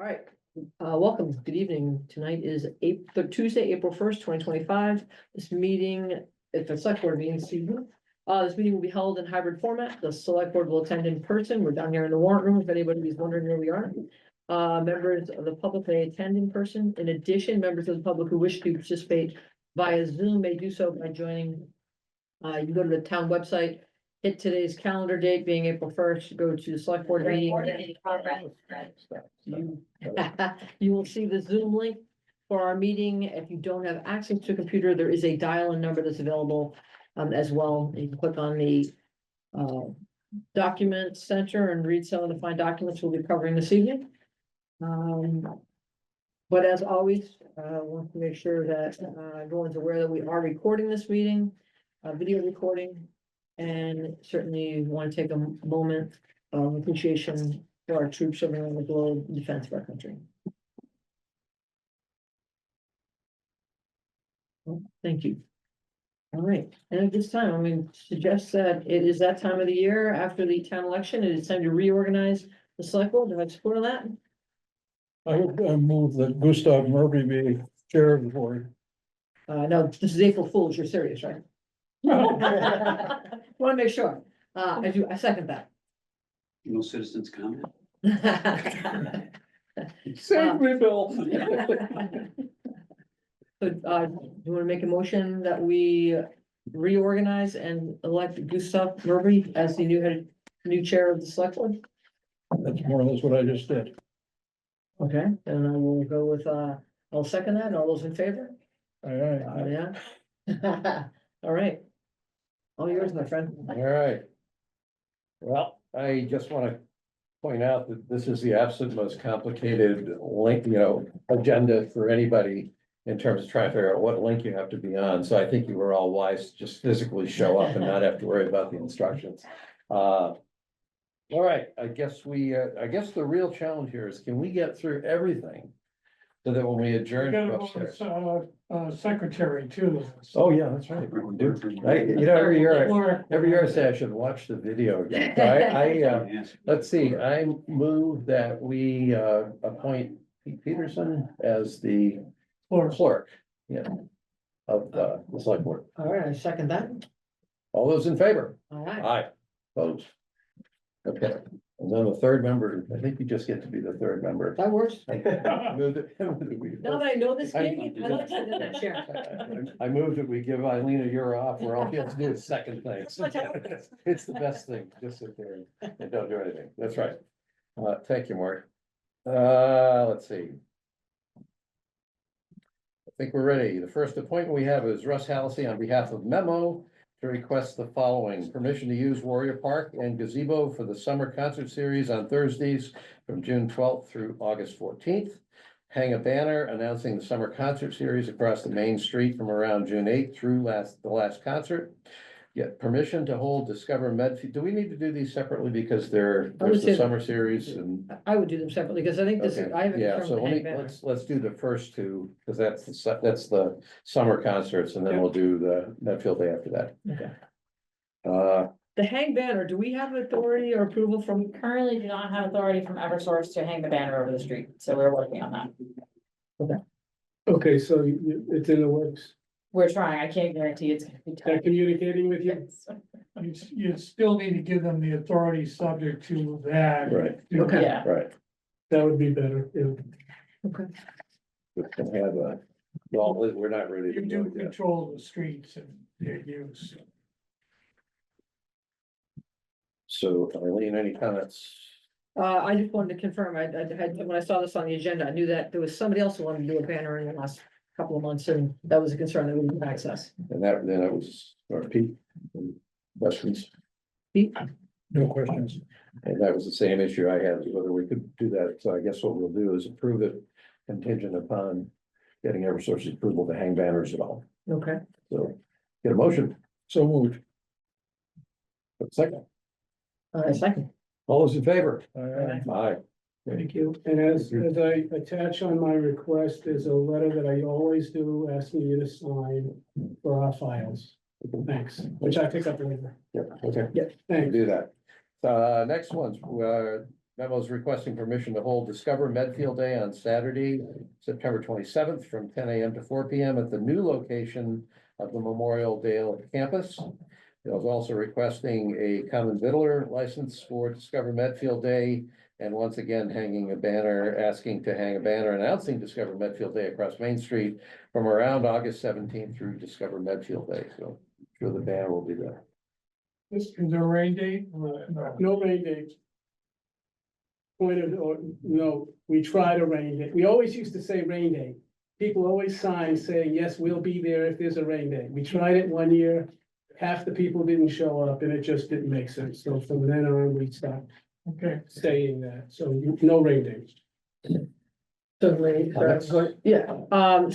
All right, welcome, good evening. Tonight is Tuesday, April 1st, 2025. This meeting, it's a select board meeting, excuse me. This meeting will be held in hybrid format. The select board will attend in person. We're down here in the warrant room if anybody is wondering where we are. Members of the public may attend in person. In addition, members of the public who wish to participate via Zoom may do so by joining. You can go to the town website, hit today's calendar date being April 1st, go to the select board meeting. You will see the Zoom link for our meeting. If you don't have access to a computer, there is a dial-in number that's available as well. You can click on the document center and read some of the fine documents we'll be covering this evening. But as always, I want to make sure that everyone's aware that we are recording this meeting, video recording, and certainly want to take a moment of appreciation for our troops around the globe in defense of our country. Well, thank you. All right, and at this time, I'm going to suggest that it is that time of the year after the town election. It is time to reorganize the select board. Do I support of that? I would move that Gustav Murphy be chair of the board. No, this is April Fool's. You're serious, right? Want to make sure. I second that. No citizens comment? Save me, Bill. So, do you want to make a motion that we reorganize and elect Gustav Murphy as the new chair of the select board? That's more or less what I just did. Okay, and I will go with, I'll second that. All those in favor? All right. Yeah. All right. All yours, my friend. All right. Well, I just want to point out that this is the absolute most complicated link, agenda for anybody in terms of trying to figure out what link you have to be on. So I think you were all wise to just physically show up and not have to worry about the instructions. All right, I guess the real challenge here is, can we get through everything so that when we adjourn upstairs? Secretary too. Oh, yeah, that's right. We do. Every year I say I should watch the video again. So let's see, I move that we appoint Pete Peterson as the clerk, of the select board. All right, I second that. All those in favor? All right. Aye. Opposed? Okay, and then the third member, I think you just get to be the third member. That works. Move it- Now that I know this game, I like to do that, Chair. I move that we give Eileen a year off where all you have to do is second things. It's the best thing, just sit there and don't do anything. That's right. Thank you, Mark. Let's see. I think we're ready. The first appointment we have is Russ Halsey on behalf of Memo to request the following: permission to use Warrior Park and gazebo for the summer concert series on Thursdays from June 12th through August 14th. Hang a banner announcing the summer concert series across the main street from around June 8th through the last concert. Get permission to hold Discover Medfield. Do we need to do these separately because there's the summer series and? I would do them separately because I think this is, Okay, I haven't. yeah, so let's do the first two, because that's the summer concerts, and then we'll do the Medfield Day after that. Okay. The hang banner, do we have authority or approval from? We currently do not have authority from Eversource to hang the banner over the street, so we're working on that. Okay, so it's in the works. We're trying, I can't guarantee it's gonna be They're done. communicating with you? You still need to give them the authority subject to that. Right, Okay. Yeah, right. That would be better, yeah. Okay. We can have well, we're not ready to You do do it yet. control the streets and their use. So Eileen, any comments? I just wanted to confirm, I had, when I saw this on the agenda, I knew that there was somebody else who wanted to do a banner in the last couple of months, and that was a concern that we didn't have access. And then it was, or Pete? Questions? Pete? No questions. And that was the same issue I had, whether we could do that. So I guess what we'll do is approve it contingent upon getting Eversource's approval to hang banners at all. Okay. So get a motion. So moved. Second. Second. All those in favor? All right. Aye. Thank you. And as I attach on my request, there's a letter that I always do asking you to sign for our files. Thanks, which I pick up later. Yeah, okay. Yeah. We'll Thanks. do that. Next one's, Memo is requesting permission to hold Discover Medfield Day on Saturday, September 27th, from 10 a.m. to 4 p.m. at the new location of the Memorial Dale campus. It was also requesting a common vittler license for Discover Medfield Day, and once again, asking to hang a banner announcing Discover Medfield Day across Main Street from around August 17th through Discover Medfield Day. So I'm sure the banner will be there. Is there a rain date? No. No rain date. No, we tried a rain date. We always used to say rain date. People always sign saying, yes, we'll be there if there's a rain date. We tried it one year. Half the people didn't show up and it just didn't make sense. So from then on, we stopped Okay, saying that. So no rain date.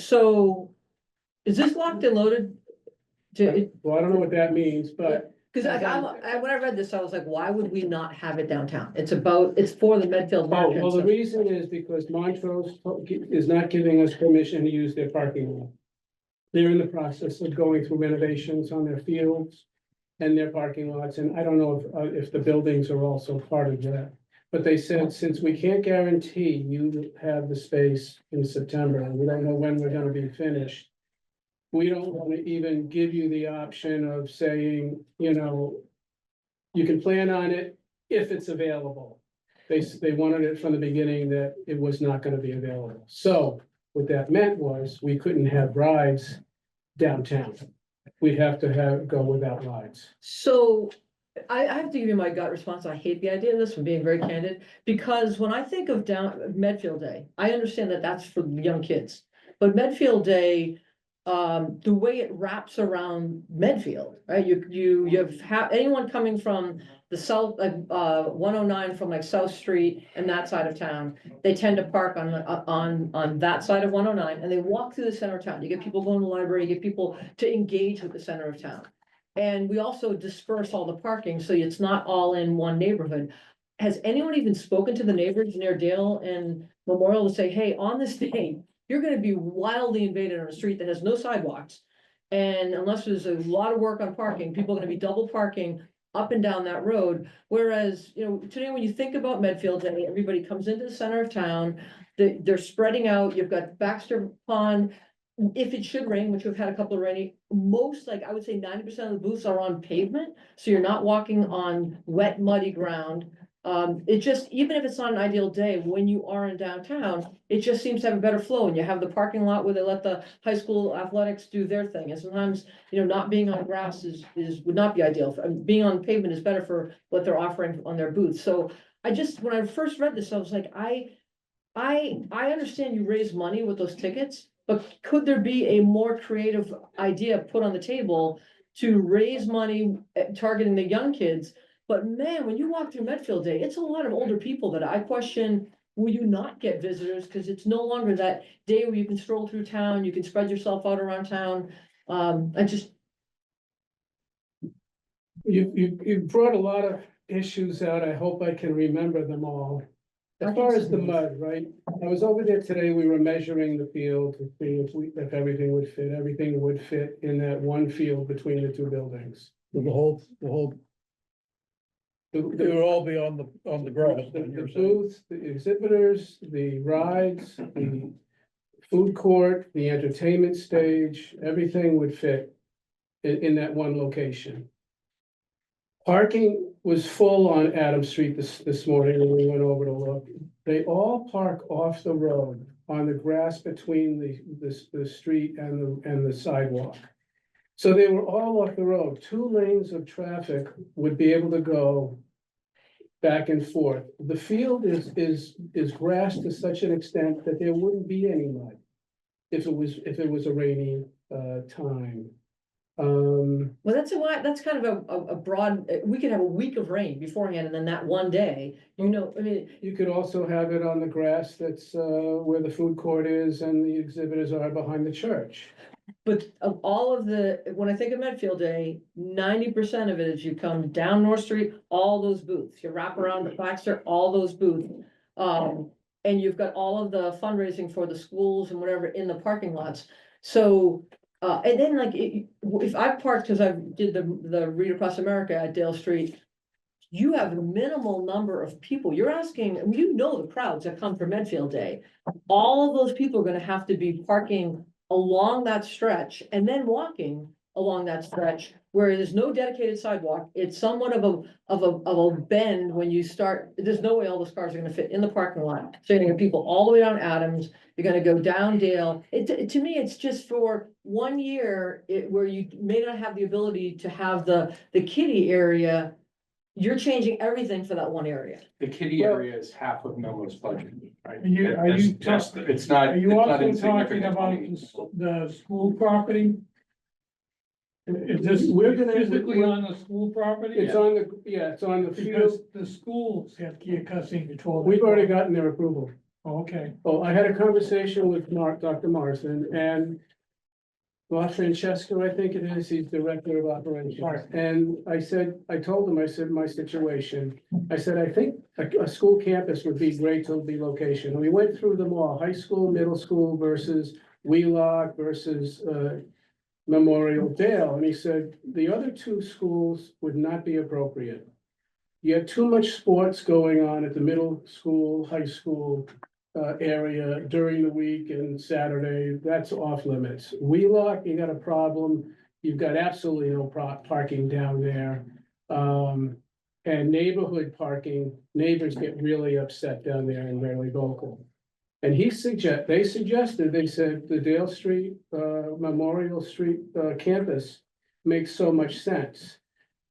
So is this locked and loaded? Well, I don't know what that means, but Cause when I read this, I was like, why would we not have it downtown? It's for the Medfield oh, well, merchants. the reason is because Montrose is not giving us permission to use their parking lot. They're in the process of going through renovations on their fields and their parking lots, and I don't know if the buildings are also part of that. But they said, since we can't guarantee you have the space in September, and we don't know when we're gonna be finished, we don't wanna even give you the option of saying, you know, you can plan on it if it's available. They wanted it from the beginning that it was not gonna be available. So what that meant was we couldn't have rides downtown. We'd have to go without rides. So I have to give you my gut response. I hate the idea of this, from being very candid, because when I think of Medfield Day, I understand that that's for young kids. But Medfield Day, the way it wraps around Medfield, right? You have anyone coming from the south, 109 from like South Street and that side of town, they tend to park on that side of 109 and they walk through the center of town. You get people going to the library, you get people to engage with the center of town. And we also disperse all the parking, so it's not all in one neighborhood. Has anyone even spoken to the neighbors near Dale and Memorial to say, hey, on this day, you're gonna be wildly invaded on a street that has no sidewalks? And unless there's a lot of work on parking, people are gonna be double parking up and down that road. Whereas, you know, today when you think about Medfield Day, everybody comes into the center of town, they're spreading out, you've got Baxter Pond. If it should rain, which we've had a couple of rainy, most, like I would say 90% of the booths are on pavement, so you're not walking on wet, muddy ground. It just, even if it's not an ideal day, when you are in downtown, it just seems to have a better flow, and you have the parking lot where they let the high school athletics do their thing, and sometimes, you know, not being on grass would not be ideal. Being on pavement is better for what they're offering on their booths. So when I first read this, I was like, I understand you raise money with those tickets, but could there be a more creative idea put on the table to raise money targeting the young kids? But man, when you walk through Medfield Day, it's a lot of older people that I question, will you not get visitors? Because it's no longer that day where you can stroll through town, you can spread yourself out around town. You've brought a lot of issues out. I hope I can remember them all. As far as the mud, right? I was over there today, we were measuring the field to see if everything would fit. Everything would fit in that one field between the two buildings. the whole, they would all be on the grass. The booths, the exhibitors, the rides, the food court, the entertainment stage, everything would fit in that one location. Parking was full on Adams Street this morning when we went over to look. They all park off the road on the grass between the street and the sidewalk. So they were all off the road. 2 lanes of traffic would be able to go back and forth. The field is grass to such an extent that there wouldn't be any mud if it was a rainy time. Well, that's kind of a broad, we could have a week of rain beforehand and then that one day, you know, I mean. You could also have it on the grass that's where the food court is and the exhibitors are behind the church. But of all of when I think of Medfield Day, 90% of it is you come down North Street, all those booths, you wrap around the Baxter, all those booths. And you've got all of the fundraising for the schools and whatever in the parking lots. So, and then like, if I parked, cause I did the Read Across America at Dale Street, you have a minimal number of people. You're asking, you know, the crowds that come for Medfield Day. All of those people are gonna have to be parking along that stretch and then walking along that stretch where there's no dedicated sidewalk. It's somewhat of a bend when you start, there's no way all those cars are gonna fit in the parking lot. So you're gonna have people all the way down Adams, you're gonna go down Dale. To me, it's just for 1 year, where you may not have the ability to have the kiddie area. You're changing everything for that one area. The kitty area is half of Melrose budget, right? Are you- are you That's- It's not. Are you it's not also talking insignificant about money. the school property? Is this We're gonna- physically on the school property? It's on the, yeah, it's on the Because field. the schools have custody control. We've already gotten their approval. Oh, okay. Oh, I had a conversation with Dr. Morrison and Bob Francesco, I think it is, he's director of operations. Right. And I told him, I said, my situation. I said, I think a school campus would be great to be location. And we went through them all, high school, middle school versus Wheelock versus Memorial Dale. And he said, the other two schools would not be appropriate. You have too much sports going on at the middle school, high school area during the week and Saturday, that's off limits. Wheelock, you got a problem, you've got absolutely no parking down there. And neighborhood parking, neighbors get really upset down there and really vocal. And they suggested, they said the Dale Street, Memorial Street campus makes so much sense.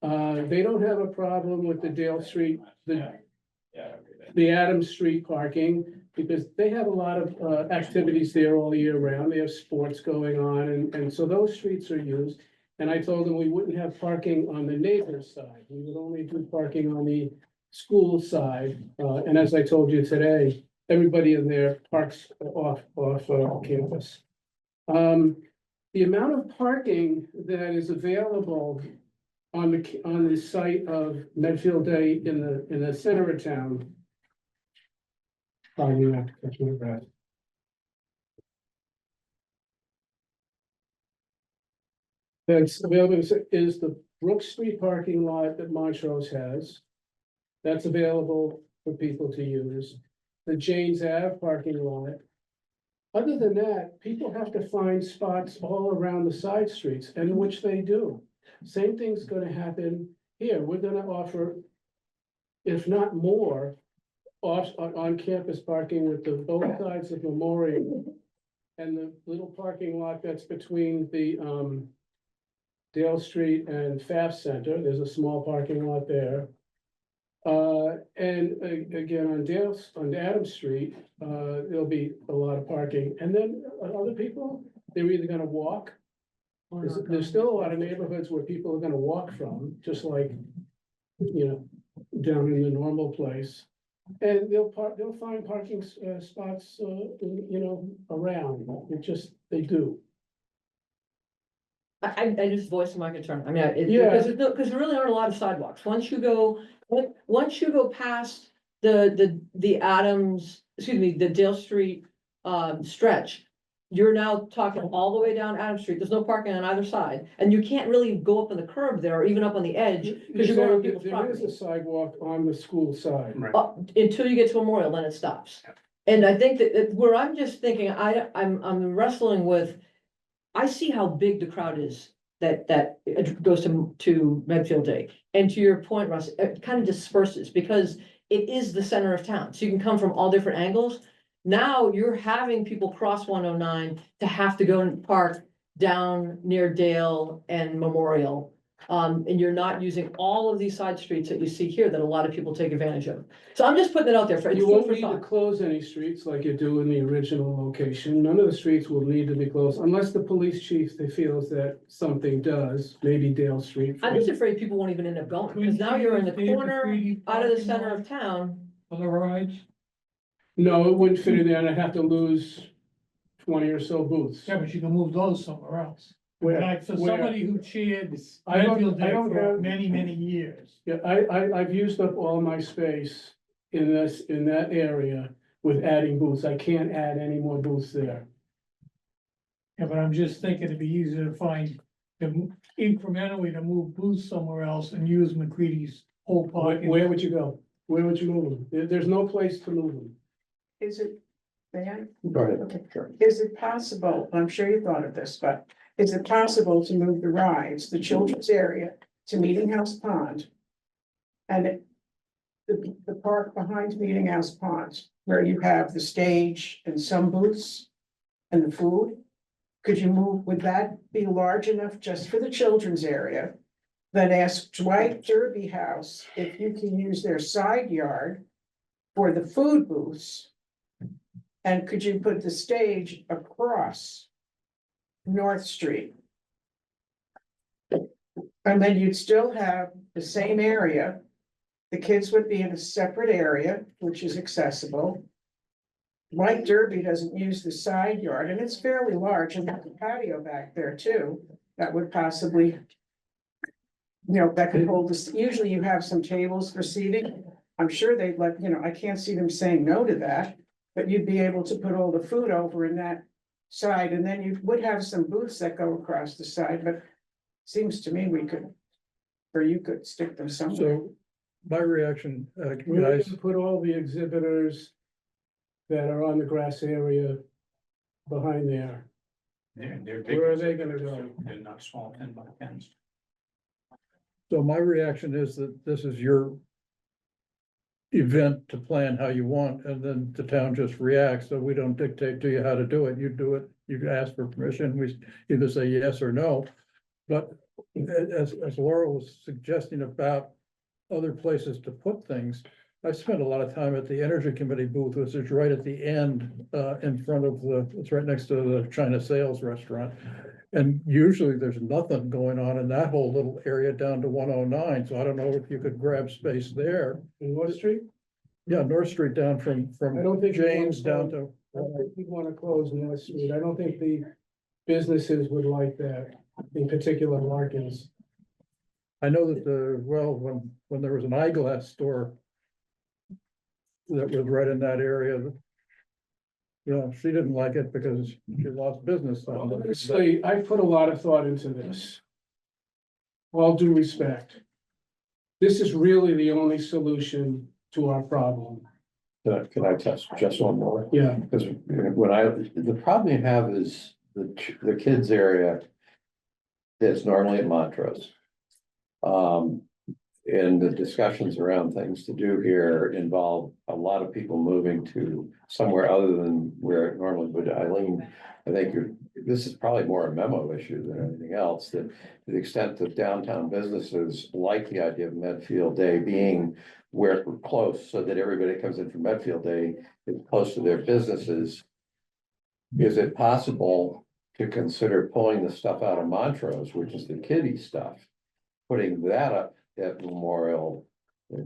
They don't have a problem with the Dale Street, the Adams Street parking, because they have a lot of activities there all year round. They have sports going on, and so those streets are used. And I told them we wouldn't have parking on the neighbor's side. We would only do parking on the school side. And as I told you today, everybody in there parks off campus. The amount of parking that is available on the site of Medfield Day in the center of town. Probably not to catch my breath. That's available is the Brook Street parking lot that Montrose has. That's available for people to use. The James Ave parking lot. Other than that, people have to find spots all around the side streets, and which they do. Same thing's gonna happen here. We're gonna offer, if not more, on campus parking with both sides of Memorial. And the little parking lot that's between the Dale Street and Pfaff Center, there's a small parking lot there. And again, on Adams Street, there'll be a lot of parking, and then other people, they're either gonna walk. There's still a lot of neighborhoods where people are gonna walk from, just like, down in the normal place. And they'll find parking spots, around, they do. I just voiced my concern. I mean, Yeah. because there really aren't a lot of sidewalks. Once you go past the Adams, excuse me, the Dale Street stretch. You're now talking all the way down Adams Street. There's no parking on either side, and you can't really go up on the curb there or even up on the edge because you're going on people's There is property. a sidewalk on the school side. Right. Until you get to Memorial, then it stops. And I think that where I'm just thinking, I'm wrestling with, I see how big the crowd is that it goes to Medfield Day. And to your point, Russ, it kind of disperses because it is the center of town. So you can come from all different angles. Now you're having people cross 109 to have to go and park down near Dale and Memorial. And you're not using all of these side streets that you see here that a lot of people take advantage of. So I'm just putting it out there for. You food won't for need to thought. close any streets like you do in the original location. None of the streets will need to be closed unless the police chief feels that something does, maybe Dale Street. I'm just afraid people won't even end up going, because now you're in the corner, out of the center of town. For the rides, No, it wouldn't fit in there and I'd have to lose 20 or so booths. yeah, but you can move those somewhere else. Where- Like for where- somebody who chaired I don't- Medfield I Day don't for have- many years. Yeah, I've used up all my space in that area with adding booths. I can't add any more booths there. Yeah, but I'm just thinking it'd be easier to find, incrementally to move booths somewhere else and use McCready's whole parking. Where would you go? Where would you move them? There's no place to move them. Is it, Dan, Go ahead, sure. is it possible, I'm sure you thought of this, but is it possible to move the rides, the children's area to Meeting House Pond? And the park behind Meeting House Pond, where you have the stage and some booths and the food? Could you move, would that be large enough just for the children's area? Then ask Dwight Derby House if you can use their side yard for the food booths. And could you put the stage across North Street? And then you'd still have the same area. The kids would be in a separate area, which is accessible. White Derby doesn't use the side yard, and it's fairly large, and there's a patio back there too, that would possibly. That could hold this, usually you have some tables for seating. I'm sure they'd let, I can't see them saying no to that. But you'd be able to put all the food over in that side, and then you would have some booths that go across the side, but. Seems to me we could, or you could stick them somewhere. So my reaction, We're guys, gonna put all the exhibitors that are on the grass area behind there. They're big. Where are they gonna go? They're not small 10 by 10s. so my reaction is that this is your event to plan how you want, and then the town just reacts, so we don't dictate to you how to do it. You do it, you can ask for permission, we either say yes or no. But as Laura was suggesting about other places to put things, I spent a lot of time at the Energy Committee booth, which is right at the end, in front of it's right next to the China Sales Restaurant. And usually there's nothing going on in that whole little area down to 109, so I don't know if you could grab space there. In North Street? Yeah, North Street down from I don't think you want James down to- to, I don't think we'd wanna close North Street. I don't think the businesses would like that, in particular Larkins. I know that when there was an eyeglass store that was right in that area. Yeah, she didn't like it because she lost business. on it. Honestly, I put a lot of thought into this. All due respect. This is really the only solution to our problem. Can I test just one more? Yeah, Because the problem you have is the kids area. It's normally at Montrose. And the discussions around things to do here involve a lot of people moving to somewhere other than where it normally would. Eileen, I think this is probably more a memo issue than anything else, that to the extent that downtown businesses like the idea of Medfield Day being where we're close, so that everybody that comes in for Medfield Day is close to their businesses. Is it possible to consider pulling the stuff out of Montrose, which is the kiddie stuff, putting that up at Memorial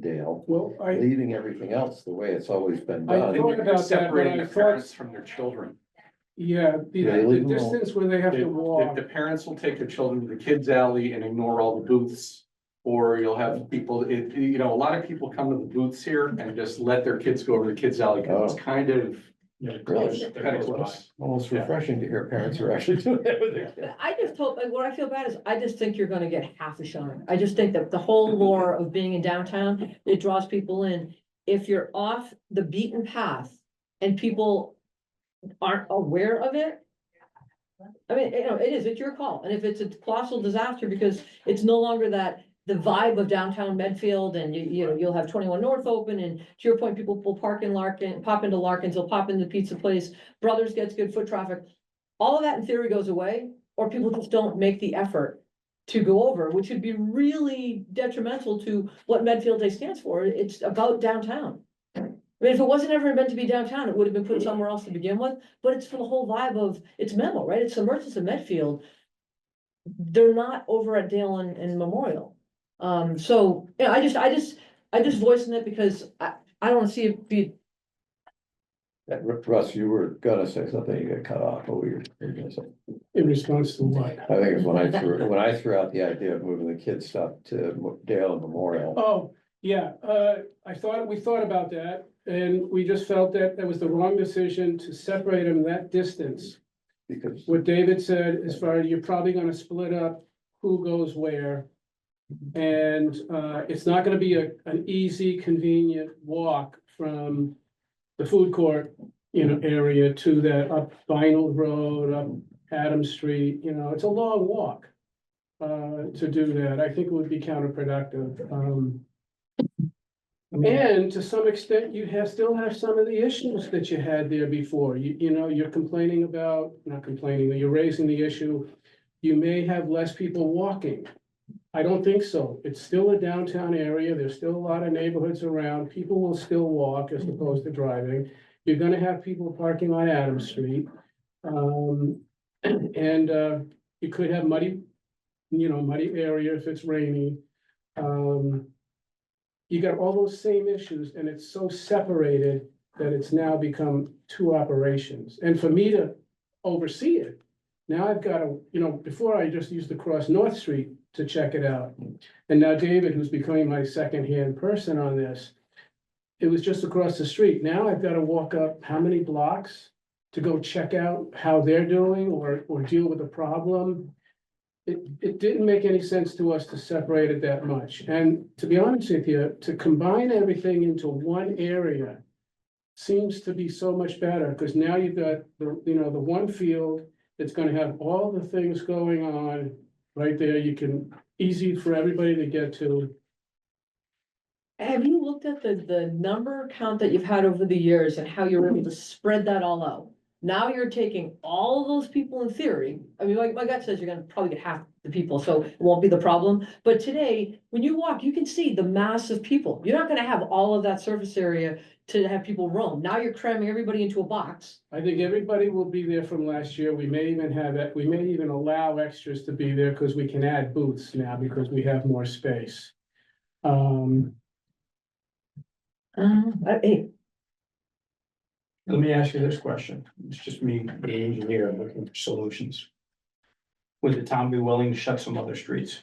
Dale, well, leaving everything else the way it's always been I done? thought about that, but Separating I the thought, parents from their children. yeah, the Yeah, leave them all. distance where they have to walk. The parents will take their children to the kids alley and ignore all the booths. Or you'll have people, a lot of people come to the booths here and just let their kids go over to the kids alley, because it's kind of. Really? Kind of close. Almost refreshing to hear parents who are actually doing that with their kids. I just hope, like, what I feel bad is, I just think you're gonna get half a shine. I just think that the whole lure of being in downtown, it draws people in. If you're off the beaten path and people aren't aware of it. I mean, it's your call, and if it's a colossal disaster because it's no longer the vibe of downtown Medfield, and you'll have 21 North open, and to your point, people will park in Larkin, pop into Larkins, they'll pop into the pizza place, Brothers gets good foot traffic. All of that in theory goes away, or people just don't make the effort to go over, which would be really detrimental to what Medfield Day stands for. It's about downtown. I mean, if it wasn't ever meant to be downtown, it would have been put somewhere else to begin with, but it's for the whole vibe of, it's Memo, right? It's the merchants of Medfield. They're not over at Dale and Memorial. So, I just voicing it because I don't wanna see it be. Russ, you were gonna say something, you got cut off, what were you gonna say? In response to what? I think it's when I threw out the idea of moving the kids stuff to Dale and Memorial. Oh, yeah, we thought about that, and we just felt that that was the wrong decision to separate them that distance. Because What David said, as far as you're probably gonna split up who goes where. And it's not gonna be an easy, convenient walk from the food court, area to that up Vinyl Road, up Adams Street, it's a long walk. To do that, I think it would be counterproductive. And to some extent, still have some of the issues that you had there before. You're complaining about, not complaining, you're raising the issue. You may have less people walking. I don't think so. It's still a downtown area. There's still a lot of neighborhoods around. People will still walk as opposed to driving. You're gonna have people parking on Adams Street. And you could have muddy area if it's rainy. You got all those same issues, and it's so separated that it's now become two operations. And for me to oversee it, now I've got to, before I just used to cross North Street to check it out. And now David, who's becoming my second-hand person on this, it was just across the street. Now I've got to walk up how many blocks to go check out how they're doing or deal with a problem. It didn't make any sense to us to separate it that much. And to be honest with you, to combine everything into one area seems to be so much better, because now you've got the one field that's gonna have all the things going on right there. Easy for everybody to get to. Have you looked at the number count that you've had over the years and how you're able to spread that all out? Now you're taking all of those people in theory, I mean, my gut says you're gonna probably get half the people, so it won't be the problem. But today, when you walk, you can see the mass of people. You're not gonna have all of that surface area to have people roam. Now you're cramming everybody into a box. I think everybody will be there from last year. We may even allow extras to be there because we can add booths now because we have more space. Hey, Let me ask you this question. It's just me, the engineer, looking for solutions. Would the town be willing to shut some other streets?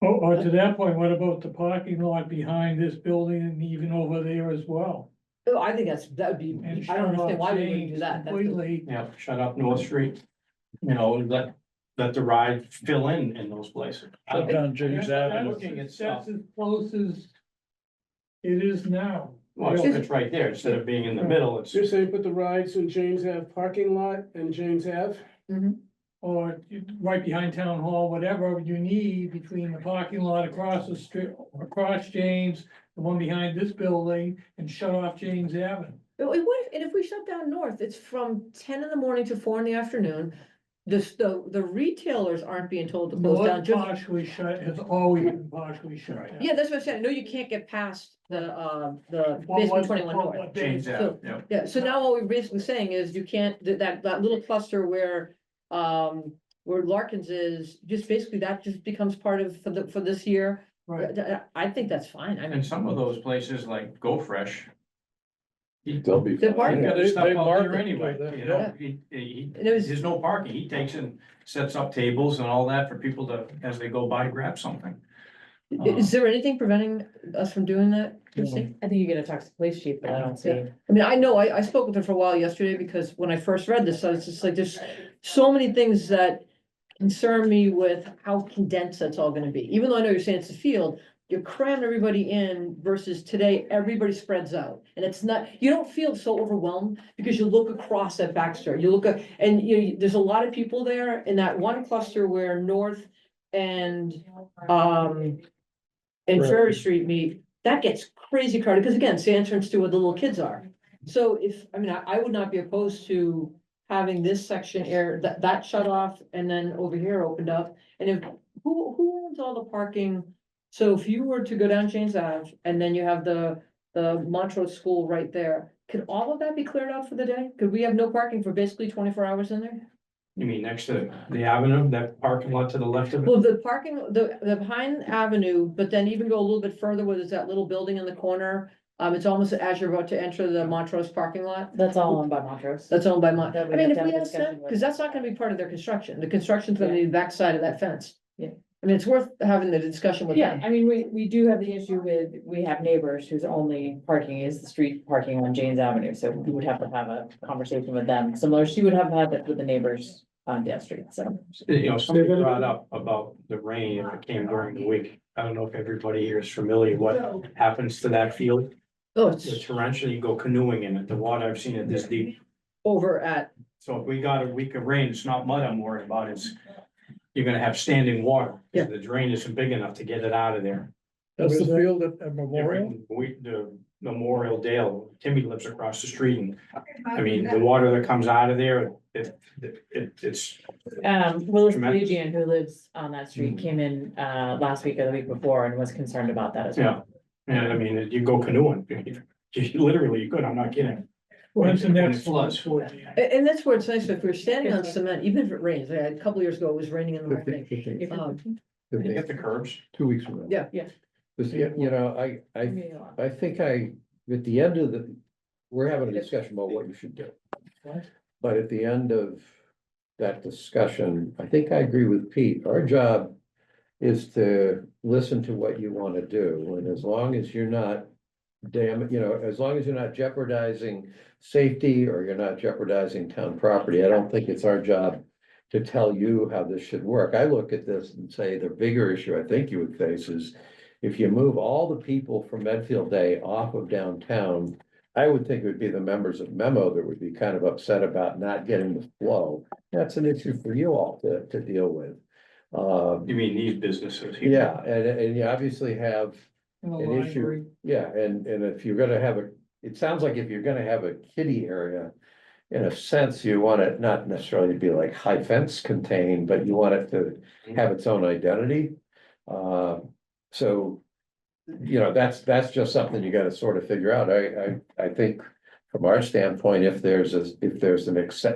Or to that point, what about the parking lot behind this building and even over there as well? oh, I think that would be, And I don't shut understand off why we wouldn't do James that. That's- completely. Yeah, shut off North Street. Let the ride fill in those places. Shut down James Avenue. Looking at That's stuff. as close as it is now. Well, it's right there. Instead of being in the middle, it's. You're saying put the rides in James Ave parking lot and James Ave? Or right behind town hall, whatever you need between the parking lot across the street, across James, the one behind this building, and shut off James Avenue. And if we shut down north, it's from 10 in the morning to 4 in the afternoon. The retailers aren't being told to close down. North Just, partially shut, has always been partially shut down. yeah, that's what I said. I know you can't get past the What basement was- 21 what- north. what James days? Ave, yeah. Yeah, so now what we're basically saying is you can't, that little cluster where Larkins is, just basically that just becomes part of, for this year. Right. I think that's fine. I mean, And some of those places like Go Fresh. They'll be. They're He parking. got They- his stuff they out mark there it anyway, to that, you know, yeah. And it was- there's no parking. He takes and sets up tables and all that for people to, as they go by, grab something. Is there anything preventing us from doing that, Christie? I think you get a talk to the police chief, but I don't see. I mean, I know, I spoke with her for a while yesterday because when I first read this, I was just like, there's so many things that concern me with how condensed that's all gonna be. Even though I know you're saying it's a field, you're cramming everybody in versus today, everybody spreads out. And it's not, you don't feel so overwhelmed because you look across at Baxter, you look at, and there's a lot of people there in that one cluster where North and Ferry Street meet, that gets crazy crowded, because again, it's the entrance to where the little kids are. So I would not be opposed to having this section that shut off and then over here opened up. And who owns all the parking? So if you were to go down James Ave and then you have the Montrose School right there, could all of that be cleared out for the day? Could we have no parking for basically 24 hours in there? You mean next to the avenue, that parking lot to the left of it? Well, the parking, the behind Avenue, but then even go a little bit further where there's that little building in the corner. It's almost as you're about to enter the Montrose parking lot. That's all owned by Montrose. That's owned by That I we mean, have if to we have a ask them, discussion with. because that's not gonna be part of their construction. The construction's gonna be the backside of that fence. Yeah. I mean, it's worth having the discussion with Yeah, them. I mean, we do have the issue with, we have neighbors whose only parking is the street parking on James Avenue, so we would have to have a conversation with them. Similar, she would have had that with the neighbors on Dale Street, so. You know, somebody brought up about the rain, if it came during the week. I don't know if everybody here is familiar what happens to that field. Oh, The it's torrential, you go canoeing in it, the water, I've seen it this deep. over at, So if we got a week of rain, it's not mud I'm worried about, it's, you're gonna have standing water. Yeah. The drain isn't big enough to get it out of there. That's the What is that? field at Memorial. The Memorial Dale, Timmy lives across the street and, I mean, the water that comes out of there, it's, Willis Tremendous. Legion, who lives on that street, came in, last week or the week before and was concerned about that as well. yeah. And I mean, you go canoeing, you literally, you could, I'm not kidding. When's the When it next one? floods. and that's where it's nice, if we're standing on cement, even if it rains, a couple years ago, it was raining in the morning. They hit the curbs. 2 weeks from now. Yeah. Yeah. This, you know, I think at the end of we're having a discussion about what you should do. But at the end of that discussion, I think I agree with Pete. Our job is to listen to what you want to do. And as long as you're not as long as you're not jeopardizing safety or you're not jeopardizing town property, I don't think it's our job to tell you how this should work. I look at this and say the bigger issue I think you would face is if you move all the people from Medfield Day off of downtown, I would think it would be the members of Memo that would be kind of upset about not getting the flow. That's an issue for you all to deal with. You mean these businesses here? Yeah, and you obviously have In the an issue. library. Yeah, and if you're gonna have it sounds like if you're gonna have a kiddie area, in a sense, you want it not necessarily to be like high fence contained, but you want it to have its own identity. So, you know, that's just something you gotta sort of figure out. I think from our standpoint, if there's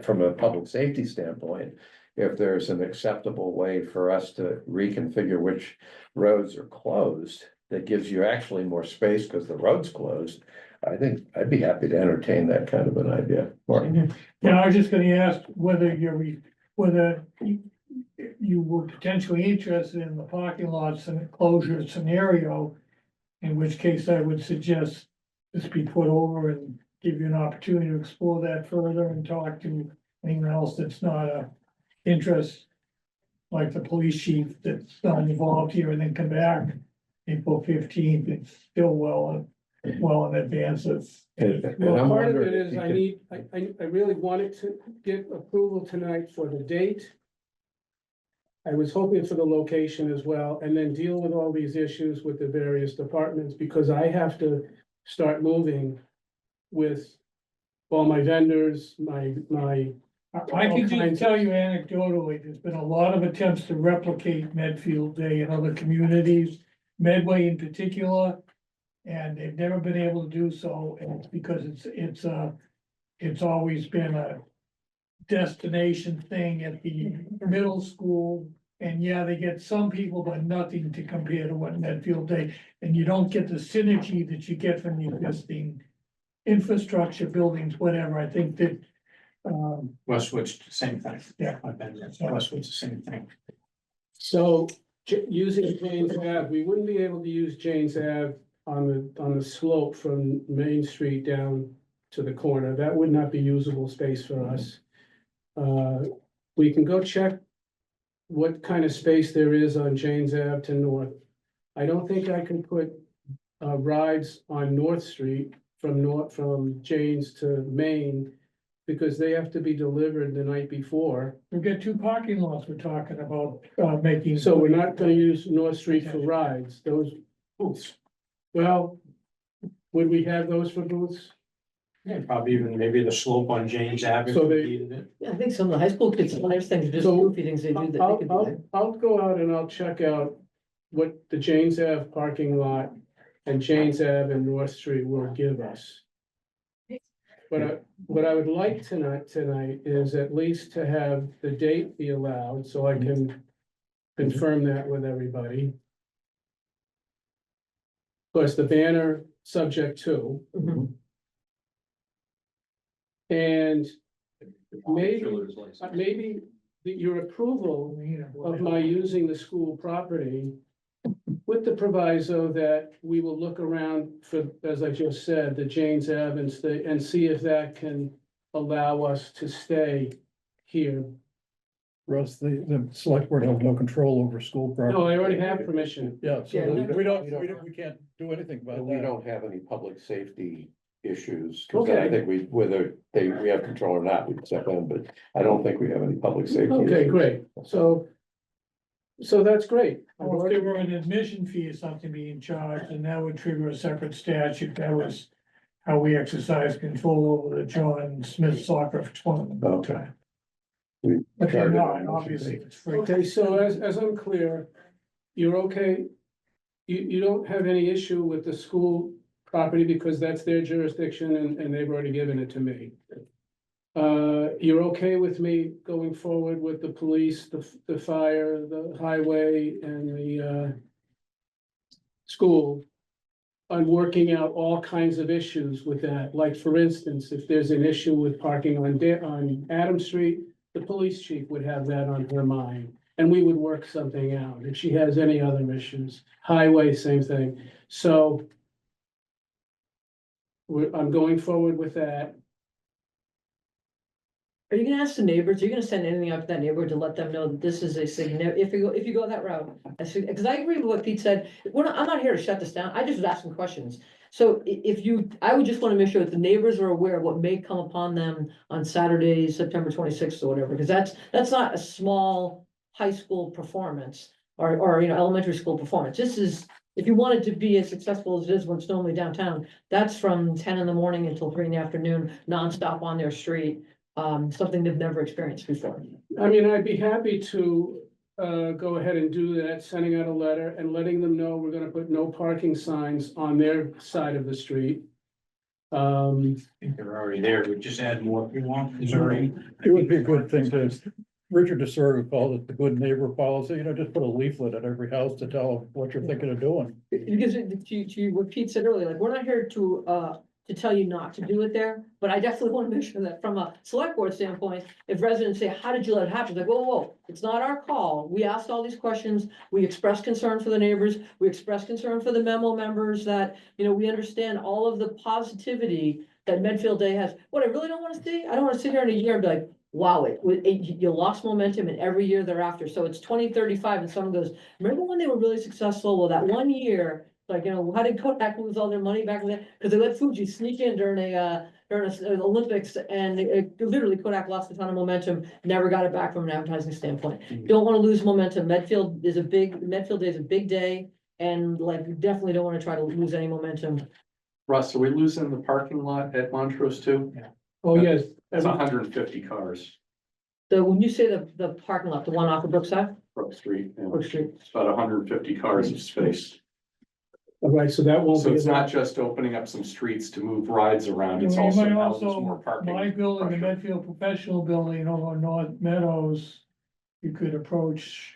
from a public safety standpoint, if there's an acceptable way for us to reconfigure which roads are closed, that gives you actually more space because the road's closed, I think I'd be happy to entertain that kind of an idea. Mark? Yeah, I was just gonna ask whether you were potentially interested in the parking lots and closure scenario. In which case I would suggest this be put over and give you an opportunity to explore that further and talk to anyone else that's not a interest. Like the police chief that's not involved here and then come back April 15th, it's still well in advance of. And Well, I'm part of wondering it if is you I really wanted to get approval tonight for the date. I was hoping for the location as well, and then deal with all these issues with the various departments, because I have to start moving with all my vendors, my. I can all kinds just tell you anecdotally, there's been a lot of attempts to replicate Medfield Day in other communities, Medway in particular. And they've never been able to do so, and it's because it's always been a destination thing at the middle school. And yeah, they get some people, but nothing to compare to what Medfield Day, and you don't get the synergy that you get from the existing infrastructure, buildings, whatever. I think that, Westwood's the same thing. Yeah. I've been there. Westwood's the same thing. So using James Ave, we wouldn't be able to use James Ave on the slope from Main Street down to the corner. That would not be usable space for us. We can go check what kind of space there is on James Ave to north. I don't think I can put rides on North Street from James to Main, because they have to be delivered the night before. we've got two parking lots we're talking about, making. So we're not gonna use North Street for rides, those booths. Well, would we have those for booths? Yeah, probably even maybe the slope on James Avenue. So they- needed it. Yeah, I think some of the high school kids, some nice things, just So, goofy things they do that they could do. that. I'll go out and I'll check out what the James Ave parking lot and James Ave and North Street will give us. But what I would like tonight is at least to have the date be allowed, so I can confirm that with everybody. Of course, the banner subject to, Mhm. and maybe your approval of my using the school property with the proviso that we will look around for, as I just said, the James Ave and see if that can allow us to stay here Russ, the select board has no control over school property. No, I already have permission. Yeah, so Yeah, we can't do anything about And we that. don't have any public safety issues, because I Okay. think whether we have control or not, we accept them, but I don't think we have any public safety. Okay, issues. great. So that's great. Or if there were an admission fee or something being charged, and that would trigger a separate statute, that was how we exercise control over the John Smith soccer tournament. Okay. We But charge they're it not, on obviously, motion. it's free. Okay, so as I'm clear, you're okay? You don't have any issue with the school property because that's their jurisdiction and they've already given it to me. You're okay with me going forward with the police, the fire, the highway and the school on working out all kinds of issues with that? Like, for instance, if there's an issue with parking on Adam Street, the police chief would have that on her mind, and we would work something out. If she has any other issues, highway, same thing. So I'm going forward with that. Are you gonna ask the neighbors, are you gonna send anything out to that neighborhood to let them know that this is a significant, if you go that route? Because I agree with what Pete said, I'm not here to shut this down, I just was asking questions. So I would just wanna make sure that the neighbors are aware of what may come upon them on Saturday, September 26th or whatever, because that's not a small high school performance. Or elementary school performance, this is, if you want it to be as successful as it is when it's normally downtown, that's from 10 in the morning until 3 in the afternoon, nonstop on their street. Something they've never experienced before. I mean, I'd be happy to go ahead and do that, sending out a letter and letting them know we're gonna put no parking signs on their side of the street. I think they're already there, we just add more if you want, is already. It would be a good thing to, Richard DeSerga called it the good neighbor policy, just put a leaflet at every house to tell them what you're thinking of doing. Because to what Pete said earlier, like, we're not here to tell you not to do it there, but I definitely want to make sure that from a select board standpoint, if residents say, how did you let it happen? It's like, whoa, it's not our call. We asked all these questions. We expressed concern for the neighbors. We expressed concern for the memo members that, we understand all of the positivity that Medfield Day has. What I really don't want to see, I don't want to sit here in a year and be like, wow, you lost momentum in every year thereafter. So it's 2035 and someone goes, remember when they were really successful? Well, that one year, like, how did Kodak lose all their money back then? Because they let Fuji sneak in during an Olympics, and literally Kodak lost a ton of momentum, never got it back from an advertising standpoint. Don't want to lose momentum. Medfield Day is a big day, and like, we definitely don't want to try to lose any momentum. Russ, are we losing the parking lot at Montrose too? Oh, yes. It's 150 cars, So when you say the parking lot, the one off of Brookside, Brook Street, and Brook Street, it's about 150 cars of space. All right, so that won't So be. it's not just opening up some streets to move rides around, it's You also might now there's also, more parking. my building, the pressure. Medfield Professional Building over on North Meadows, you could approach.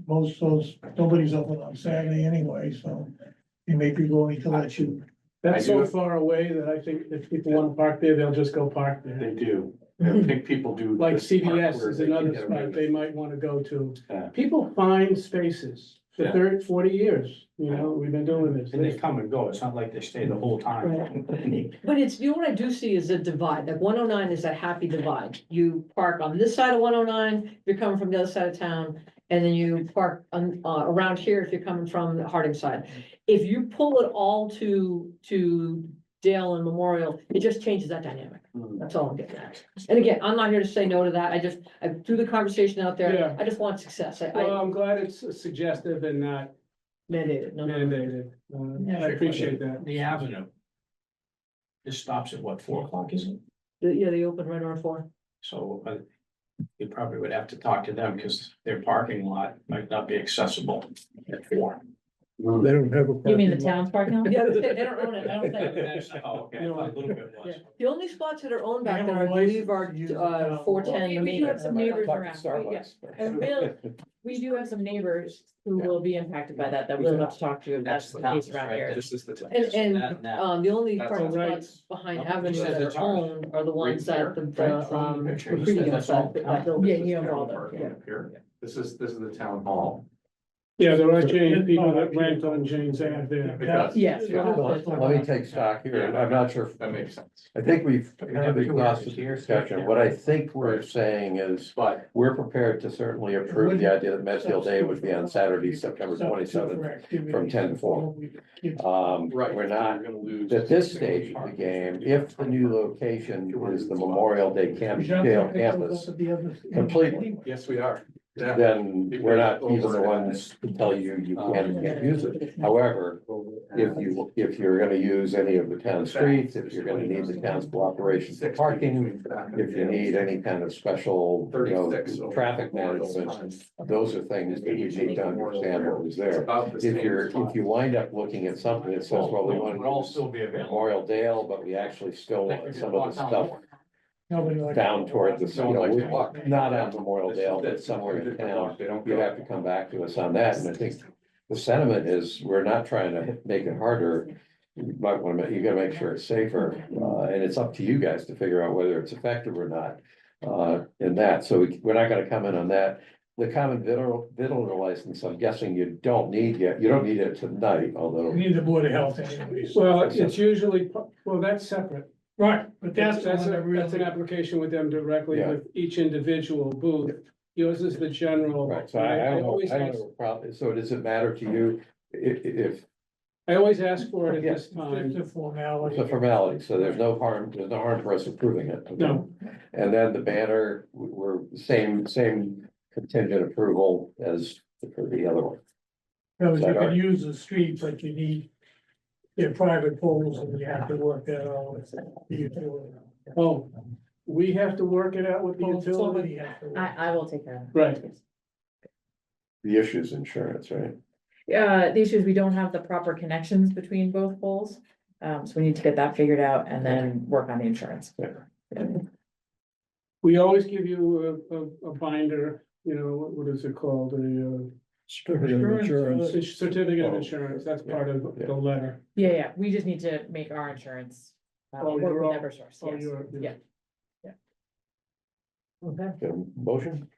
Most of those, nobody's open on Saturday anyway, so you may be willing to let you. That's I so do. far away that I think if people want to park there, they'll just go park there. They do, I think people do. Like this part CVS where is they can another get away spot with they it. might want to go to. Yeah. People find spaces for Yeah. 30, 40 years, we've been doing this. And they come and go, it's not like they stay the whole time. but it's, what I do see is a divide, like 109 is that happy divide. You park on this side of 109, if you're coming from the other side of town, and then you park on, around here if you're coming from the Harding side. If you pull it all to Dale and Memorial, it just changes that dynamic. That's all I'm getting at. And again, I'm not here to say no to that. I threw the conversation out there. Yeah. I just want success. I Well, I'm glad it's suggestive and not mandated. No. mandated. I appreciate that. The avenue. This stops at what, 4 o'clock, is it? Yeah, they open right around 4. So, you probably would have to talk to them, because their parking lot might not be accessible at 4. They don't have a. You mean the parking lot. town's parking lot? Yeah, they don't own it. I don't think. Oh, okay, I thought a little bit was. Yeah. The only spots that are owned back They have there, a I believe, license to use the are town. 410. We do have some neighbors Talk to around. Starbucks. And we do have some neighbors who will be impacted by that we'll have to talk to if that's the case around here. This is the. The only That's parking all right. spots behind No, Avenue you said that that's are ours. owned are the ones that the Right from the picture, you said graffiti that's outside all that town. building. Yeah, you know, all Town the, parking yeah. up here. This is the town hall. Yeah, there are Jane, people that rent on Jane's Ave there. Because Yes. Let me take stock here, and I'm not sure. that makes sense. I think we've kind of exhausted the discussion. What I think we're saying is, But we're prepared to certainly approve the idea that Medfield Day would be on Saturday, September 27th, from 10 to 4. We're not, gonna lose. at this stage of the game, if the new location is the Memorial Day Jail campus completely, Yes, we are. Yeah. then we're not even the ones to tell you you can't use it. However, if you're gonna use any of the town streets, if you're gonna need the town's cooperation for parking, if you need any kind of special, traffic management, those are things that you need to understand what was there. If you wind up looking at something that says, well, we want We'll all to still use be available. Memorial Dale, but we actually still want some of the stuff Nobody likes. down toward the, not on Memorial Dale, but somewhere in town, you have to come back to us on that, and I think the sentiment is, we're not trying to make it harder. You might want to, you gotta make sure it's safer, and it's up to you guys to figure out whether it's effective or not. In that, so we're not gonna comment on that. The common vittler license, I'm guessing you don't need yet, you don't need it tonight, although. We need the Board of Health anyways. Well, it's usually, well, that's separate. Right, but that's the That's one that that's an really, application with them directly Yeah. with each individual booth. Yours is the general. Right, so I don't know, always I don't ask- know, probably, so does it matter to you if I always ask for it at this it's time. a formality. it's a formality, so there's no harm for us approving it? Okay. No. And then the banner, we're same contingent approval as for the other one. Because you Is that can use the street, but you need their private poles and you have to work that out with the utility. Oh, we have to work it out with the Well, utility. somebody has to. work. I will take care of that. Right. The issue is insurance, right? The issue is we don't have the proper connections between both poles. So we need to get that figured out and then work on the insurance. We always give you a binder, you know, what is it called? A Certificate of insurance. certificate of insurance. That's part of the letter. Yeah, we just need to make our insurance. Oh, Work you're with all- Eversource, Oh, yes. you're. Yeah. Okay. Got a motion?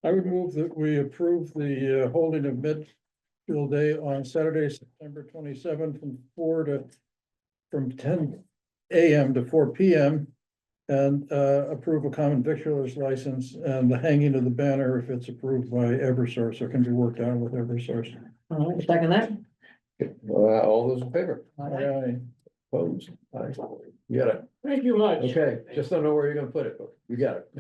I would move that we approve the holding of Medfield Day on Saturday, September 27th, from 10 AM to 4 PM. And approve a common victualer's license and the hanging of the banner if it's approved by Eversource or can be worked out with Eversource. All right, second that. All those in favor? Aye. Opposed? Aye. You got it. Thank you much. Okay, just don't know where you're gonna put it, but you got it.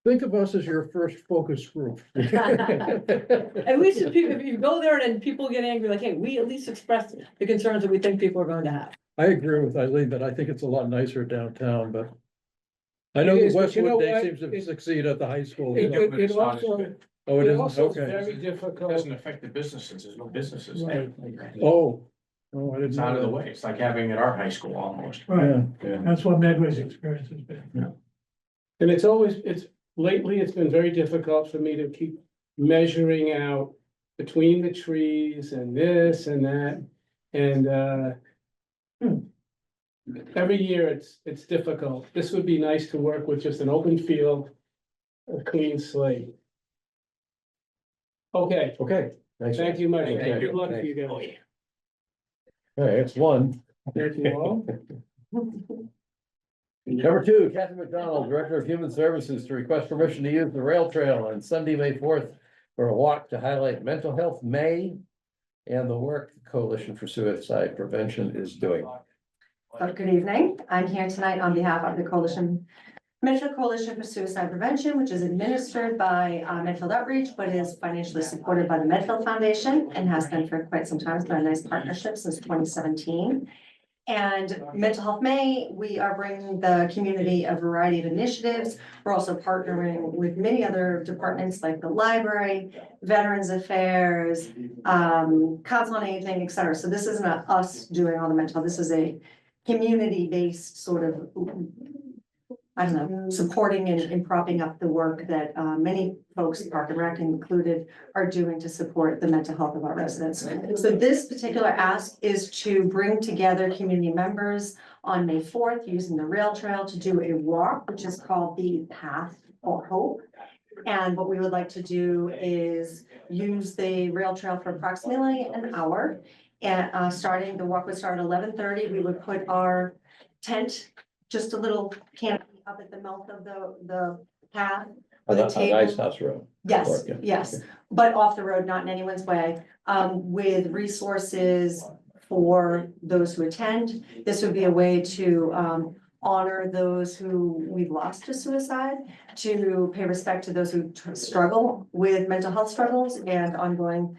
Think of us as your first focus group. At least if you go there and then people get angry, like, hey, we at least expressed the concerns that we think people are going to have. I agree with Eileen that I think it's a lot nicer downtown, but. I know It the is, but you know Westwood Day what? seems to succeed at the high school. It but it's not as also, good. Oh, it it isn't, also is okay. very It difficult. doesn't affect the businesses, there's no businesses. Right. Oh. Oh, I didn't. It's out of know the that. way, it's like having it at our high school almost. Right, Yeah. that's what Medway's experience has been. And lately, it's been very difficult for me to keep measuring out between the trees and this and that. And, every year it's difficult. This would be nice to work with just an open field, a clean slate. Okay, Okay. Thanks. thank you much. Thank you. Good luck to you guys. Okay, it's one. Thank you all. Number two, Kathy McDonald, Director of Human Services, to request permission to use the rail trail on Sunday, May 4th for a walk to highlight Mental Health May and the work the Coalition for Suicide Prevention is doing. Good evening. I'm here tonight on behalf of the Metro Coalition for Suicide Prevention, which is administered by Medfield Outreach, but is financially supported by the Medfield Foundation and has been for quite some time. It's been a nice partnership since 2017. And Mental Health May, we are bringing the community a variety of initiatives. We're also partnering with many other departments like the library, Veterans Affairs, Council on Aging, et cetera. So this isn't us doing all the mental health. This is a community-based sort of, I don't know, supporting and propping up the work that many folks, Park and Rec included, are doing to support the mental health of our residents. So this particular ask is to bring together community members on May 4th using the rail trail to do a walk, which is called the Path for Hope. And what we would like to do is use the rail trail for approximately an hour. And the walk would start at 11:30. We would put our tent, just a little canopy up at the mouth of the path. On with a a nice table. house road. Yes, Yeah, yes, okay. but off the road, not in anyone's way, with resources for those who attend. This would be a way to honor those who we've lost to suicide, to pay respect to those who struggle with mental health struggles and ongoing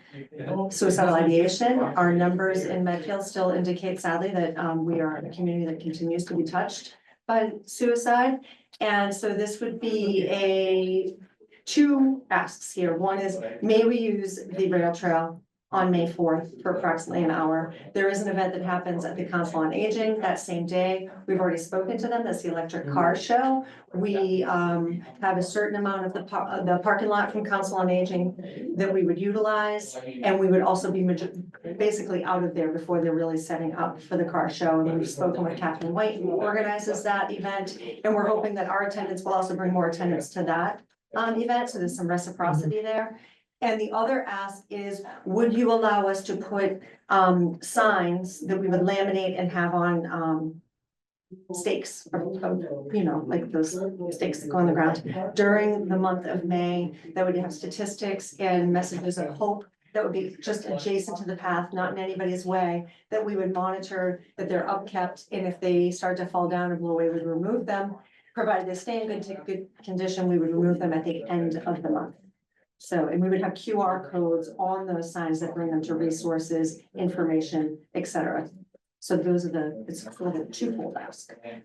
suicidal ideation. Our numbers in Medfield still indicate sadly that we are a community that continues to be touched by suicide. And so this would be two asks here. One is, may we use the rail trail on May 4th for approximately an hour? There is an event that happens at the Council on Aging that same day. We've already spoken to them. That's the electric car show. We have a certain amount of the parking lot from Council on Aging that we would utilize. And we would also be basically out of there before they're really setting up for the car show. And we've spoken with Captain White, who organizes that event. And we're hoping that our attendance will also bring more attendance to that event. So there's some reciprocity there. And the other ask is, would you allow us to put signs that we would laminate and have on stakes, like those stakes that go on the ground during the month of May, that would have statistics and messages of hope that would be just adjacent to the path, not in anybody's way, that we would monitor that they're upkept, and if they start to fall down or blow away, we'd remove them. Provided they stay in good condition, we would remove them at the end of the month. So, and we would have QR codes on those signs that bring them to resources, information, etc. So those are it's sort of a twofold ask. I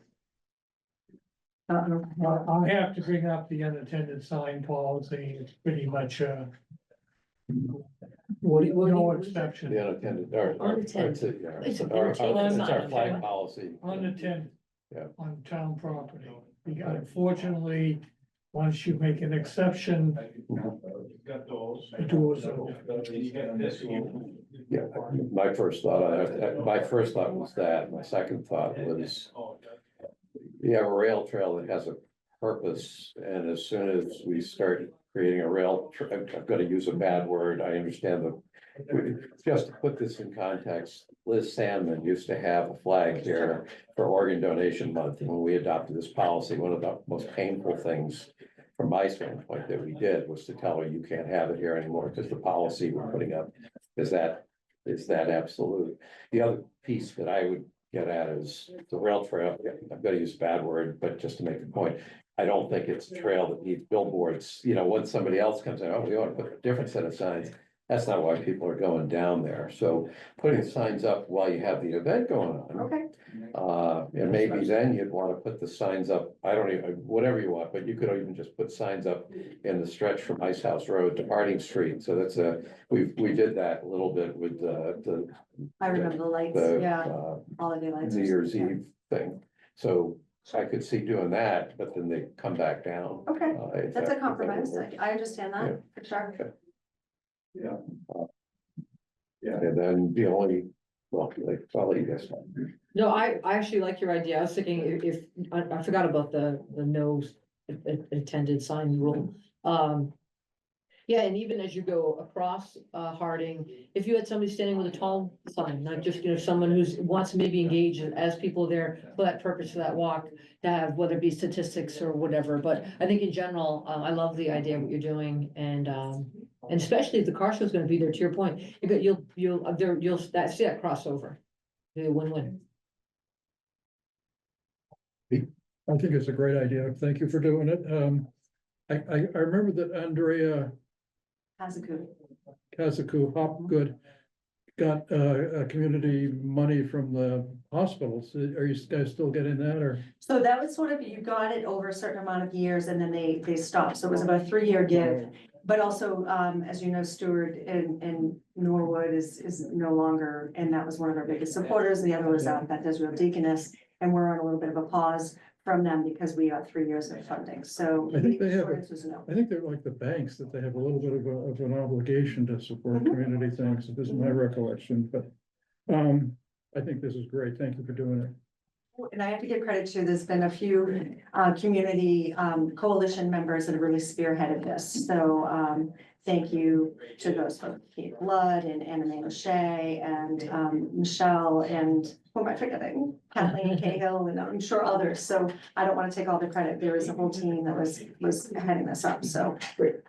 have to bring up the unattended sign policy. It's pretty much, no exception. The unattended, Unattended. it's our flag policy. Unattended. Yeah. On town property. Because unfortunately, once you make an exception. The doors are. Yeah, my first thought was that, my second thought was, you have a rail trail that has a purpose, and as soon as we start creating a I'm gonna use a bad word, I understand just to put this in context, Liz Sandman used to have a flag here for Organ Donation Month, and when we adopted this policy, one of the most painful things from my standpoint that we did was to tell her, you can't have it here anymore, because the policy we're putting up is that absolute. The other piece that I would get at is the rail trail. I'm gonna use a bad word, but just to make the point, I don't think it's a trail that needs billboards. Once somebody else comes in, oh, we ought to put a different set of signs. That's not why people are going down there. So putting signs up while you have the event going on. Okay. And maybe then you'd want to put the signs up, whatever you want, but you could even just put signs up in the stretch from Ice House Road to Harding Street. So that's we did that a little bit with I remember the lights, holiday lights. New Year's Eve thing. So I could see doing that, but then they come back down. Okay, that's a compromise. I understand that, for sure. Okay. And then the only, I'll let you guys know. No, I actually like your idea. I was thinking if I forgot about the no attended sign rule. Yeah, and even as you go across Harding, if you had somebody standing with a tall sign, not just, someone who's wants to maybe engage as people there for that purpose, for that walk, to have whether it be statistics or whatever, but I think in general, I love the idea of what you're doing, and especially if the car show is gonna be there, to your point, you'll see that crossover. Be a win-win. I think it's a great idea. Thank you for doing it. I remember that Andrea Kazaku Hopgood got community money from the hospitals. Are you guys still getting that, or? So that was sort of, you got it over a certain amount of years and then they stopped. So it was about a 3-year give. But also, as you know, Stewart in Norwood is no longer, and that was one of our biggest supporters. The other was Beth Israel Deaconess, and we're on a little bit of a pause from them because we got 3 years of funding. So I think they have, no. I think they're like the banks, that they have a little bit of an obligation to support community things. This is my recollection, but I think this is great. Thank you for doing it. And I have to give credit to, there's been a few community coalition members that have really spearheaded this. So thank you to those folks, Kate Blood and Anna Mae O'Shea and Michelle and who am I forgetting? Kathleen Cahill and I'm sure others. So I don't want to take all the credit. There was a whole team that was heading this up. So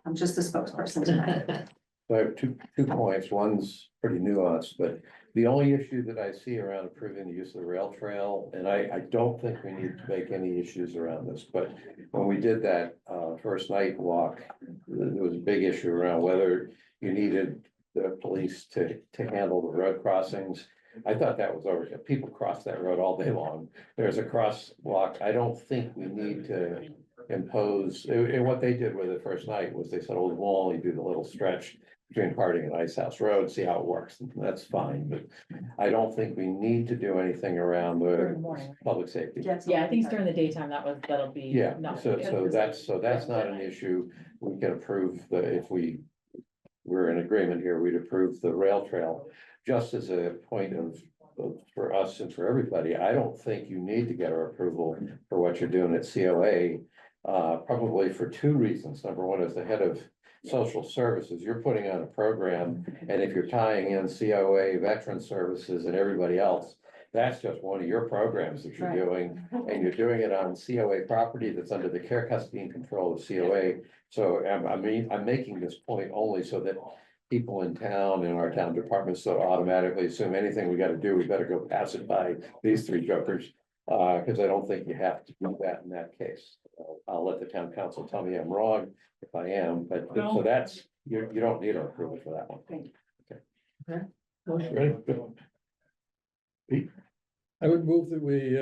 I'm just the spokesperson tonight. So I have two points. One's pretty nuanced, but the only issue that I see around approving the use of the rail trail, and I don't think we need to make any issues around this, but when we did that first night walk, there was a big issue around whether you needed the police to handle the road crossings. I thought that was over. People cross that road all day long. There's a crosswalk. I don't think we need to impose, and what they did with it first night was they said, oh, we'll only do the little stretch between Harding and Ice House Road, see how it works. That's fine, but I don't think we need to do anything around During the the morning. public safety. Yes. Yeah, I think it's during the daytime, that'll be. Yeah, not- so that's not an issue. We can approve if we're in agreement here, we'd approve the rail trail. Just as a point of for us and for everybody, I don't think you need to get our approval for what you're doing at COA. Probably for two reasons. Number one, as the head of social services, you're putting on a program, and if you're tying in COA, veteran services and everybody else, that's just one of your programs that you're Right. doing, and you're doing it on COA property that's under the care, custody and control of COA. So I'm making this point only so that people in town and our town departments don't automatically assume anything we gotta do, we better go pass it by these three jokers. Cause I don't think you have to do that in that case. I'll let the town council tell me I'm wrong if I am, but so that's, you don't need our approval for that one. Thank Motion. Ready? Pete? I would move that we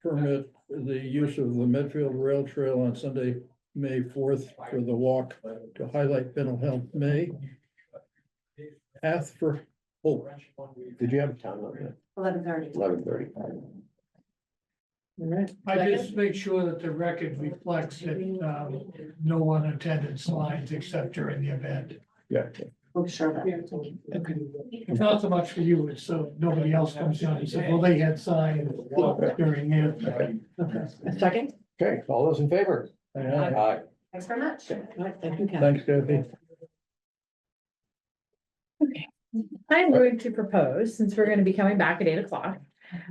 permit the use of the Medfield Rail Trail on Sunday, May 4th for the walk to highlight mental health May. Path for Hope. Did you have a time on that? 11:30. 11:30. All right. I just make sure that the record reflects that, no one attended signs except during the event. Yeah. We'll be sure of that. It's not so much for you, it's so nobody else comes in and says, well, they had signs during it. A second? Okay, all those in favor? Aye. Thanks very much. All right, thank you, Kathy. Thanks, Kathy. I'm going to propose, since we're gonna be coming back at 8 o'clock,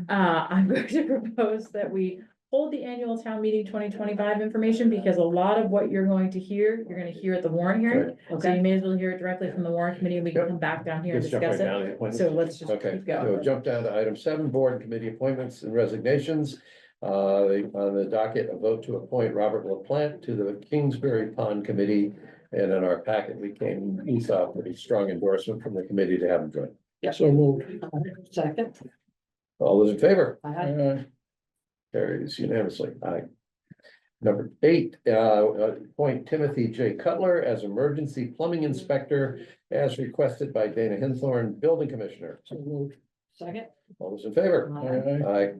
I'm going to propose that we hold the annual town meeting 2025 information, because a lot of what you're going to hear, you're gonna hear at the warrant hearing. So you may as well hear it directly from the warrant committee, and we can Yep. come back down here and Let's jump right discuss down to the it. appointments. So let's just Okay, keep so going. jump down to item 7, board and committee appointments and resignations. On the docket, a vote to appoint Robert LaPlante to the Kingsbury Pond Committee. And in our packet, we saw a pretty strong endorsement from the committee to have him join. So moved. Second. All those in favor? Aye. Carries unanimously. Aye. Number 8, appoint Timothy J. Cutler as emergency plumbing inspector as requested by Dana Hinthorn, building commissioner. So moved. Second. All those in favor? Aye. Aye.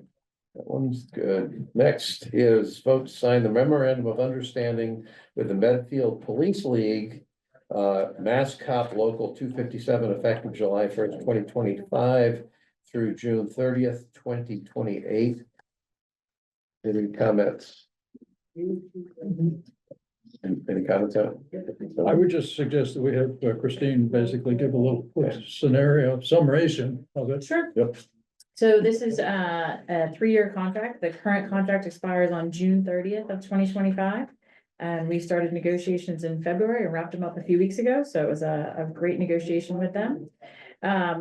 That one's good. Next is vote to sign the memorandum of understanding with the Medfield Police League. Mass Cop Local 257 effective July 1st, 2025 through June 30th, 2028. Any comments? Any comments on it? I would just suggest that we have Christine basically give a little quick scenario summation of it. Sure. Yep. So this is a 3-year contract. The current contract expires on June 30th of 2025. And we started negotiations in February and wrapped them up a few weeks ago. So it was a great negotiation with them.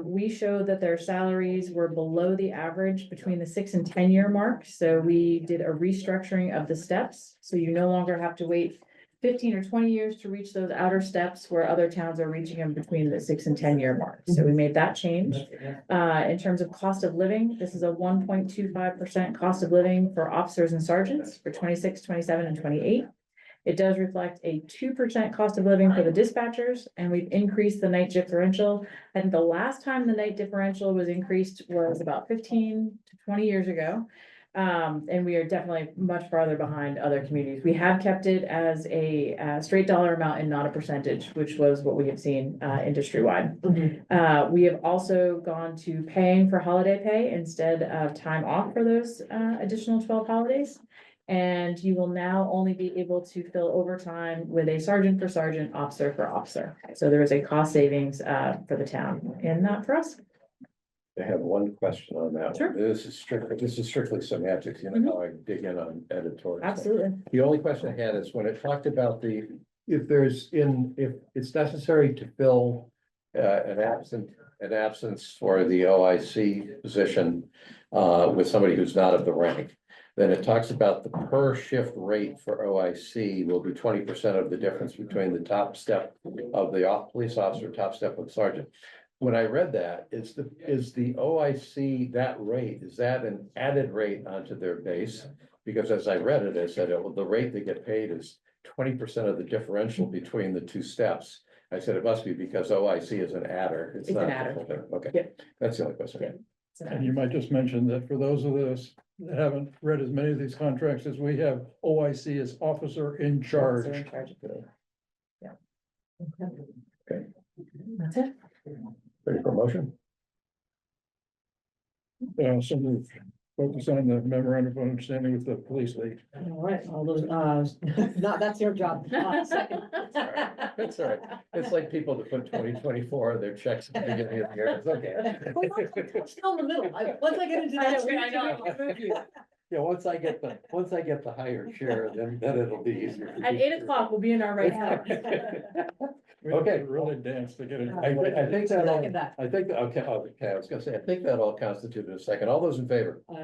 We showed that their salaries were below the average between the 6 and 10-year mark. So we did a restructuring of the steps. So you no longer have to wait 15 or 20 years to reach those outer steps where other towns are reaching them between the 6 and 10-year mark. So we made that change. In terms of cost of living, this is a 1.25% cost of living for officers and sergeants for 26, 27, and 28. It does reflect a 2% cost of living for the dispatchers, and we've increased the night differential. I think the last time the night differential was increased was about 15 to 20 years ago. And we are definitely much farther behind other communities. We have kept it as a straight dollar amount and not a percentage, which was what we have seen industry-wide. We have also gone to paying for holiday pay instead of time off for those additional 12 holidays. And you will now only be able to fill overtime with a sergeant for sergeant, officer for officer. So there is a cost savings for the town and not for us. I have one question on that. Sure. This is strictly semantics, you know, how I dig in on editorial. stuff. Absolutely. The only question I had is when it talked about if it's necessary to fill an absence for the OIC position with somebody who's not of the rank, then it talks about the per shift rate for OIC will be 20% of the difference between the top step of the police officer, top step of the sergeant. When I read that, is the OIC that rate, is that an added rate onto their base? Because as I read it, it said the rate they get paid is 20% of the differential between the two steps. I said it must be because OIC is an adder. It's an not the adder. full thing. Okay, Yep. that's the only question. Yep. And you might just mention that for those of us that haven't read as many of these contracts as we have, OIC is officer in charge. Officer in charge. Yeah. Okay. That's it. Ready for motion? So move. Focus on the memorandum of understanding with the police league. All right, all those, no, that's your job. Second. That's all right. It's like people that put 2024 on their checks at the beginning of the year. It's okay. I'm still in the middle. Once I get into that. I know. Yeah, once I get the higher chair, then it'll be easier. At 8 o'clock, we'll be in our right spot. We Okay. really dance to get it. I think that, Second that. I think, okay, I was gonna say, I think that all constituted a second. All those in favor? Aye.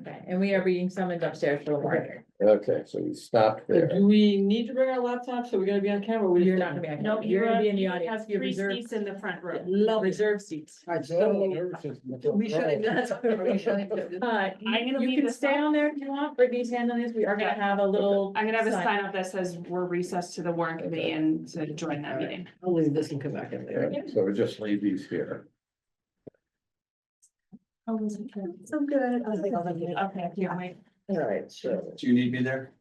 Okay, and we are being summoned upstairs for the warrant. Okay, so we stopped there. Do we need to bring our laptops? Are we gonna be on camera? Or we You're just- not gonna be, on No, camera. You're gonna be in the audience. Have You're three reserved, seats in the front row. Love it. reserved seats. All right, Oh, so nervous system. we should, that's, we should. I'm gonna You leave can this stay on. on there if you want, Brittany's handling this. We are gonna Okay. have a little. I'm gonna have a sign. sign up that says we're recessed to the warrant committee and to join that meeting. I'll leave this and come back in there. Okay, so we just leave these here. So good. Okay, here, wait. All right, so. Do you need me there?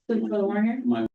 For the warrant here? My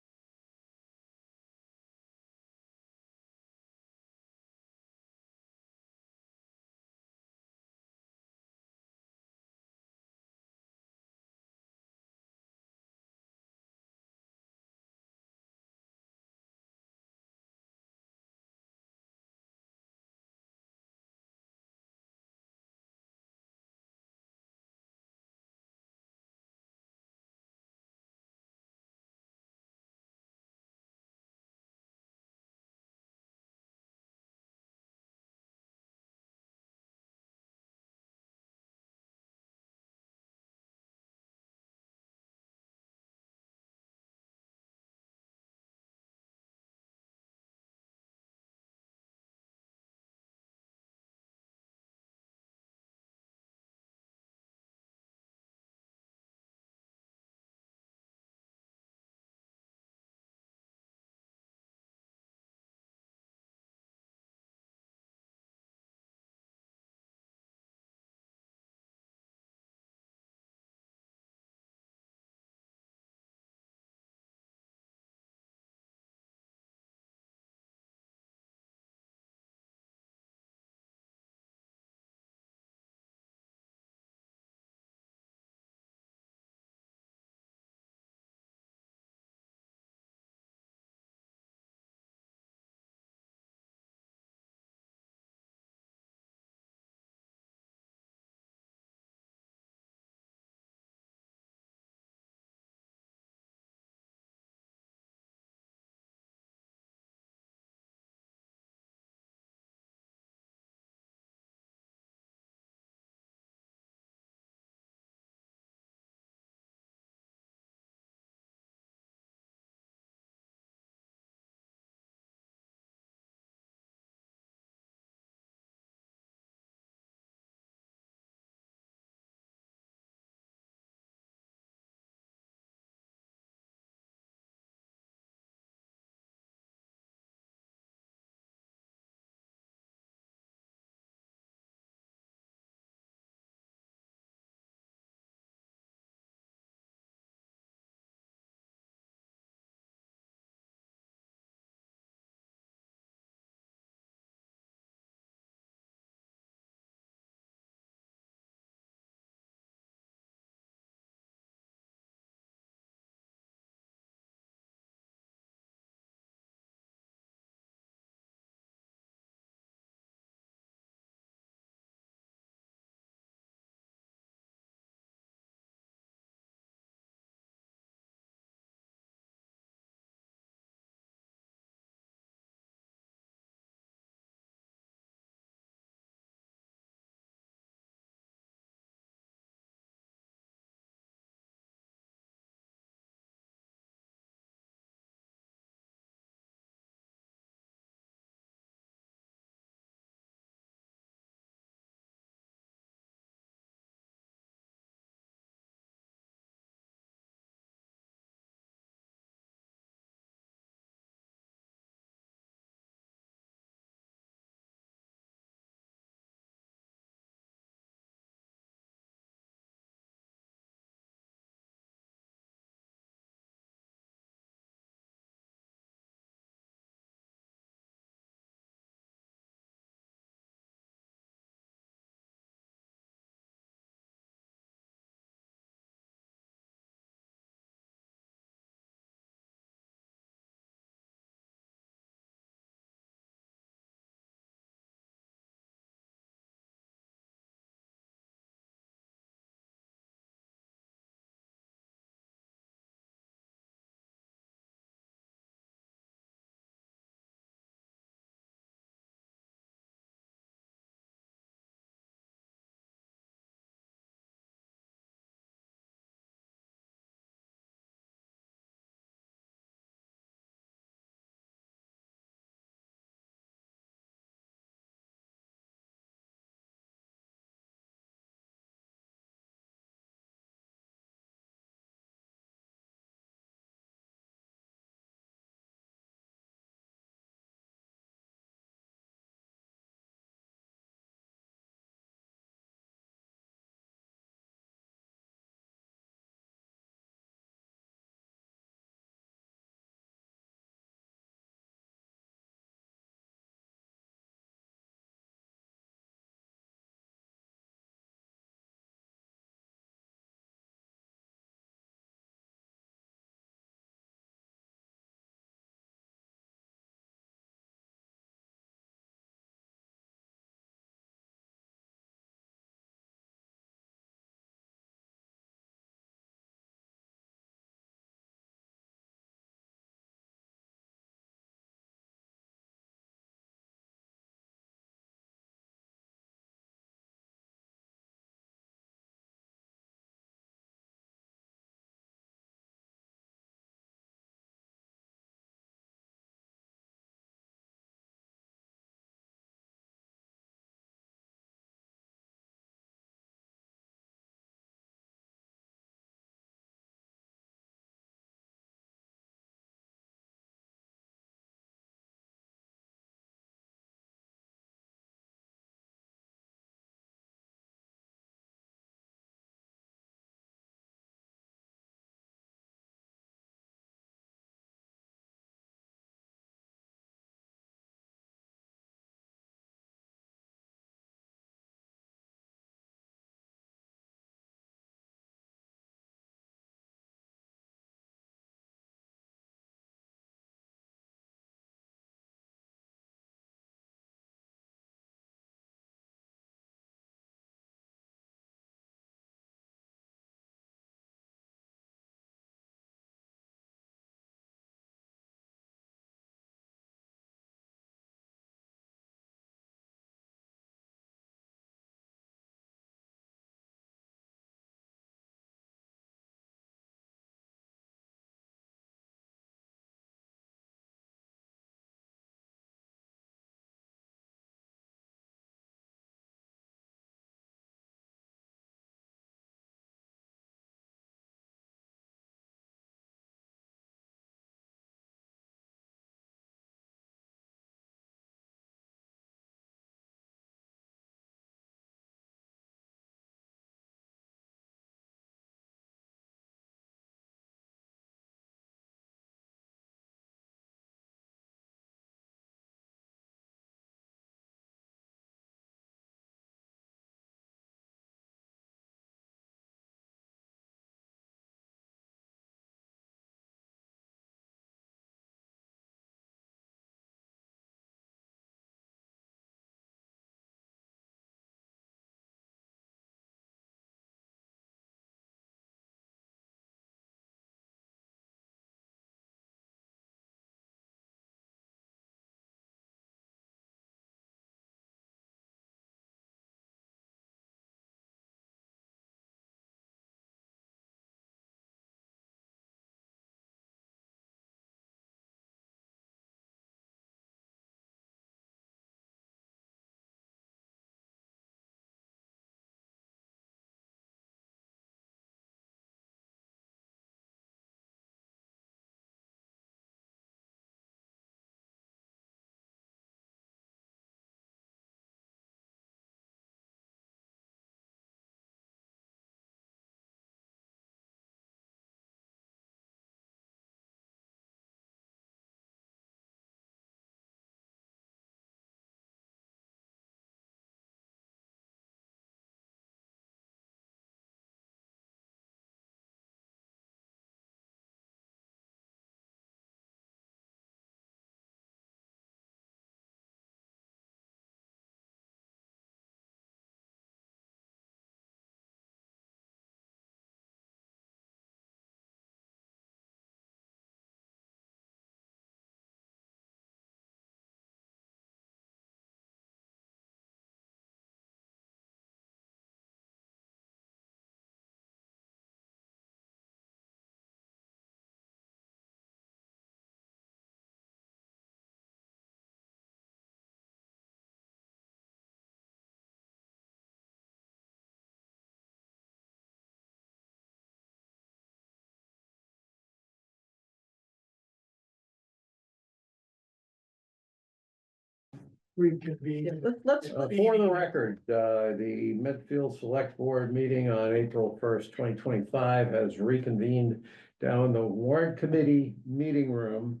reconvene. Let's, For the record, the Medfield Select Board meeting on April 1st, 2025 has reconvened down in the warrant committee meeting room.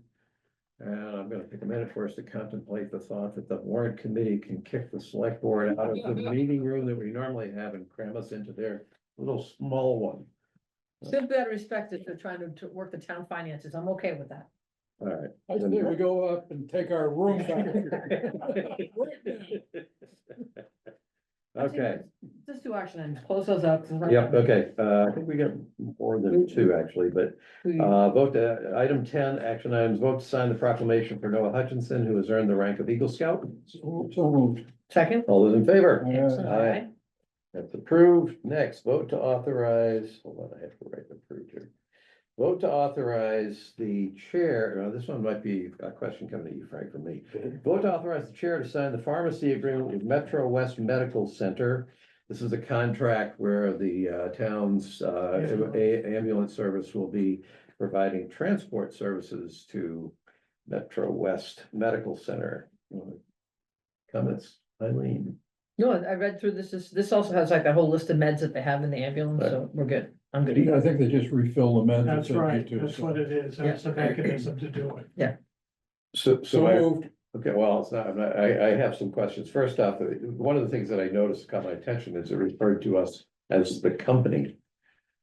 And I'm gonna take a minute for us to contemplate the thought that the warrant committee can kick the select board out of the meeting room that we normally have and cram us into their little small one. simply out of respect that they're trying to work the town finances. I'm okay with that. All right. I think we go up and take our room back. Okay, Just do action items, close those up. yep, okay, I think we got more than two actually, but vote, item 10, action items, vote to sign the proclamation for Noah Hutchinson, who has earned the rank of Eagle Scout. So moved. Second. All those in favor? Excellent. Aye. That's approved. Next, vote to authorize, hold on, I have to write approved here. Vote to authorize the chair, this one might be a question coming to you, Frank, from me. Vote to authorize the chair to sign the pharmacy agreement with Metro West Medical Center. This is a contract where the town's ambulance service will be providing transport services to Metro West Medical Center. Comments, Eileen? No, I read through this also has like a whole list of meds that they have in the ambulance, so we're good. I'm good. I think they just refill the meds. That's and send right, you to, that's so- what it is, that's the mechanism to do it. So So I, moved. okay, well, it's not, I have some questions. First off, one of the things that I noticed caught my attention is it referred to us as the company.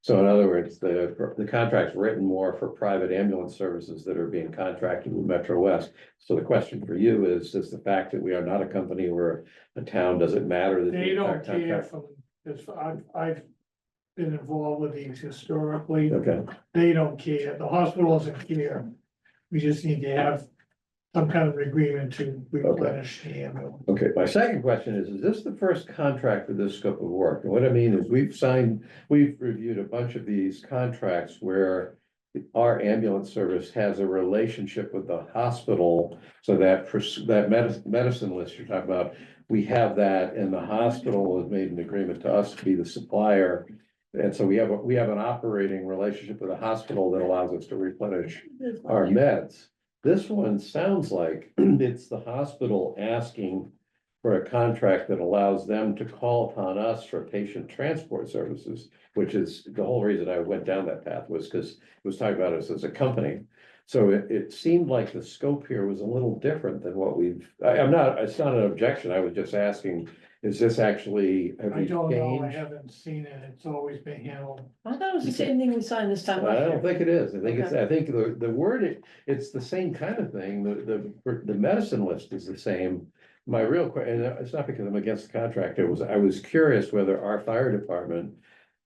So in other words, the contract's written more for private ambulance services that are being contracted with Metro West. So the question for you is the fact that we are not a company or a town, does it matter? that They the don't care contract- from, as I've been involved with these historically, Okay, they don't care, the hospital doesn't care. We just need to have some kind of agreement to replenish the ambulance. okay. My second question is this the first contract for this scope of work? And what I mean is we've reviewed a bunch of these contracts where our ambulance service has a relationship with the hospital, so that medicine list you're talking about, we have that, and the hospital has made an agreement to us to be the supplier. And so we have an operating relationship with the hospital that allows us to replenish our meds. This one sounds like it's the hospital asking for a contract that allows them to call upon us for patient transport services, which is the whole reason I went down that path was because it was talking about us as a company. So it seemed like the scope here was a little different than what it's not an objection. I was just asking, is this actually, have I we don't know, I changed? haven't seen it, it's always been handled. I thought it was the same thing we signed this time I last don't year. think it is. I think the word, it's the same kind of thing. The medicine list is the same. My real question, and it's not because I'm against the contract, I was curious whether our fire department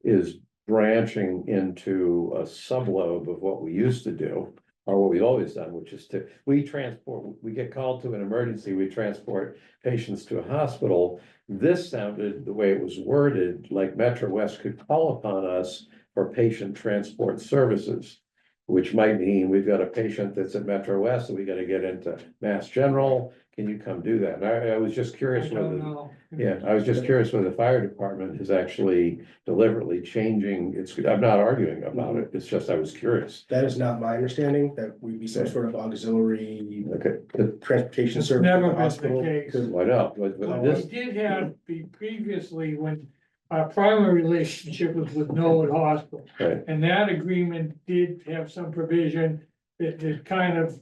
is branching into a sublobe of what we used to do. Or what we've always done, which is we get called to an emergency, we transport patients to a hospital. This sounded, the way it was worded, like Metro West could call upon us for patient transport services. Which might mean we've got a patient that's at Metro West and we gotta get into Mass General, can you come do that? And I was just I curious don't whether. know. Yeah, I was just curious whether the fire department is actually deliberately changing, I'm not arguing about it, it's just I was curious. That is not my understanding, that we'd be some sort of auxiliary Okay, transportation It's service. never for the been the hospital. case. why not? But What we this, did have previously when our primary relationship was with Norwood Hospital. right, And that agreement did have some provision that kind of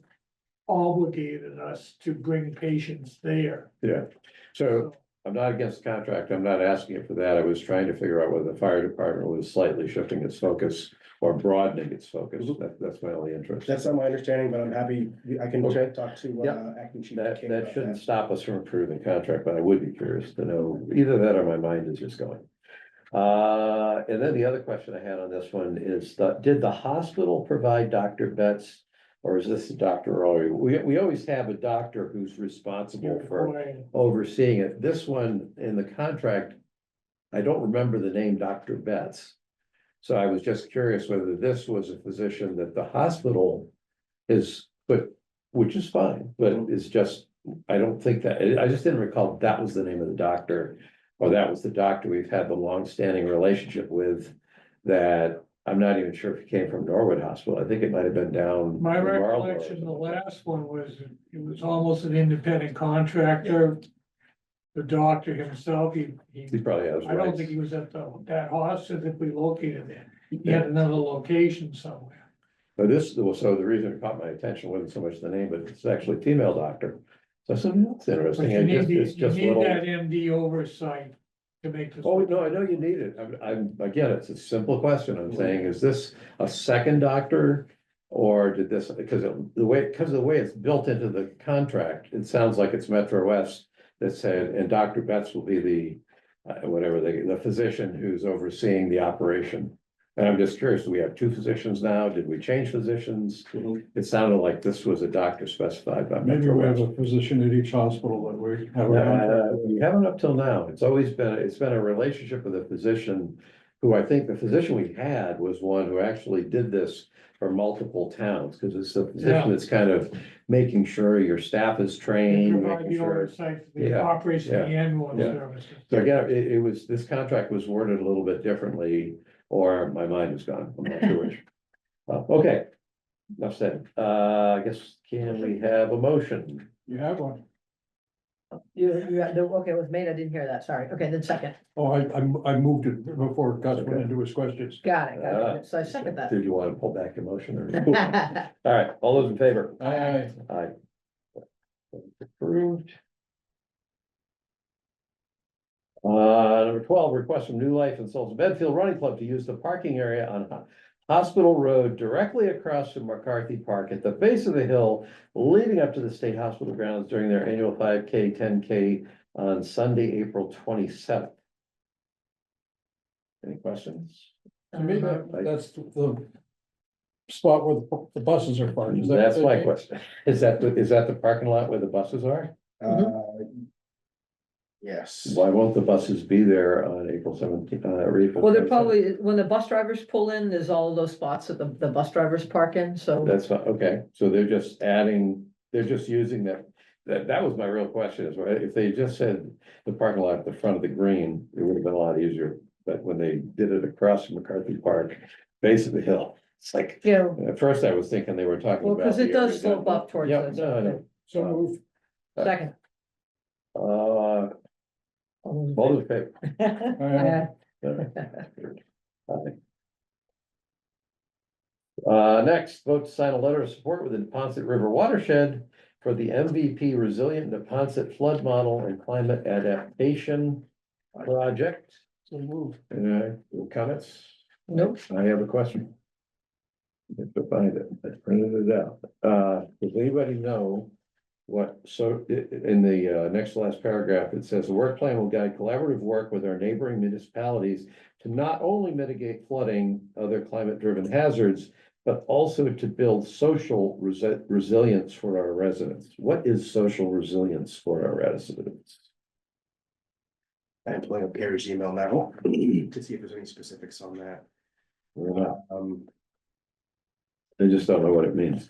obligated us to bring patients there. yeah, so I'm not against the contract, I'm not asking it for that, I was trying to figure out whether the fire department was slightly shifting its focus. Or broadening its focus, that's my only interest. That's not my understanding, but I'm happy, I can Okay. talk to Yeah. acting chief. That King that about shouldn't stop us from approving the contract, but I would be curious to know, either that or my mind is just going. And then the other question I had on this one is, did the hospital provide Dr. Betts? Or is this Dr. Roy? We always have a doctor who's responsible for overseeing it. This one in the contract, I don't remember the name Dr. Betts. So I was just curious whether this was a physician that the hospital is, which is fine, but it's just, I don't think that, I just didn't recall that was the name of the doctor. Or that was the doctor we've had the longstanding relationship with that I'm not even sure if it came from Norwood Hospital. I think it might have been down. My in Marlboro or recollection, the something like that. last one was, it was almost an independent contractor. The doctor himself, He probably has. I don't rights. think he was at that hospital if we located there. He had another location somewhere. But this, so the reason it caught my attention wasn't so much the name, but it's actually a female doctor. So I said, that's But interesting. you And need, it's you just need little. that MD oversight to make this. Oh, no, I know you need it. I'm, again, it's a simple question. I'm saying, is this a second doctor? Or did this, because of the way it's built into the contract, it sounds like it's Metro West that said, and Dr. Betts will be the, the physician who's overseeing the operation. And I'm just curious, do we have two physicians now? Did we change physicians? It sounded like this was a doctor specified by Maybe Metro we have West. a physician at each hospital that we have. a contract with. We haven't up till now. It's been a relationship with a physician who I think the physician we had was one who actually did this for multiple towns, because it's a physician that's kind of making sure your staff is They trained, provide making the sure. oversight for the Yeah, operation of the ambulance yeah. services. So again, it was, this contract was worded a little bit differently, or my mind is gone. I'm not sure which. Okay, enough said. I guess, can we have a motion? You have one. Okay, it was made, I didn't hear that, sorry. Okay, then second. Oh, I moved it before Gus went into his questions. Got it. So I second that. Did you want to pull back your motion or? All right, all those in favor? Aye. Aye. Approved. Number 12, request from New Life and Souls Medfield Running Club to use the parking area on Hospital Road directly across from McCarthy Park at the base of the hill leading up to the State Hospital grounds during their annual 5K, 10K on Sunday, April 27th. Any questions? To me, that's the spot where the buses are parked. Is that- That's my question. Is that the parking lot where the buses are? Yes. Why won't the buses be there on April 17th, or April? Well, they're 27th? probably, when the bus drivers pull in, there's all those spots that the bus drivers park in, so. That's fine, okay, so they're just using that, that was my real question is, right, if they just said the parking lot at the front of the green, it would have been a lot easier. But when they did it across from McCarthy Park, base of the hill, it's like, You know, at first I was thinking they were talking well, about. because it the does area slope down- up towards Yeah, this. no, I know. So moved. Second. All those in favor? Next, vote to sign a letter of support with the Neponset River watershed for the MVP Resilient Neponset Flood Model and Climate Adaptation Project. So moved. Comments? Nope. I have a question. If I find it, I printed it out. Does anybody know what, so in the next to last paragraph, it says the work plan will guide collaborative work with our neighboring municipalities to not only mitigate flooding, other climate driven hazards, but also to build social resilience for our residents. What is social resilience for our residents? I'm pulling up Gary's email now to see if there's any specifics on that. We're not, I just don't know what it means.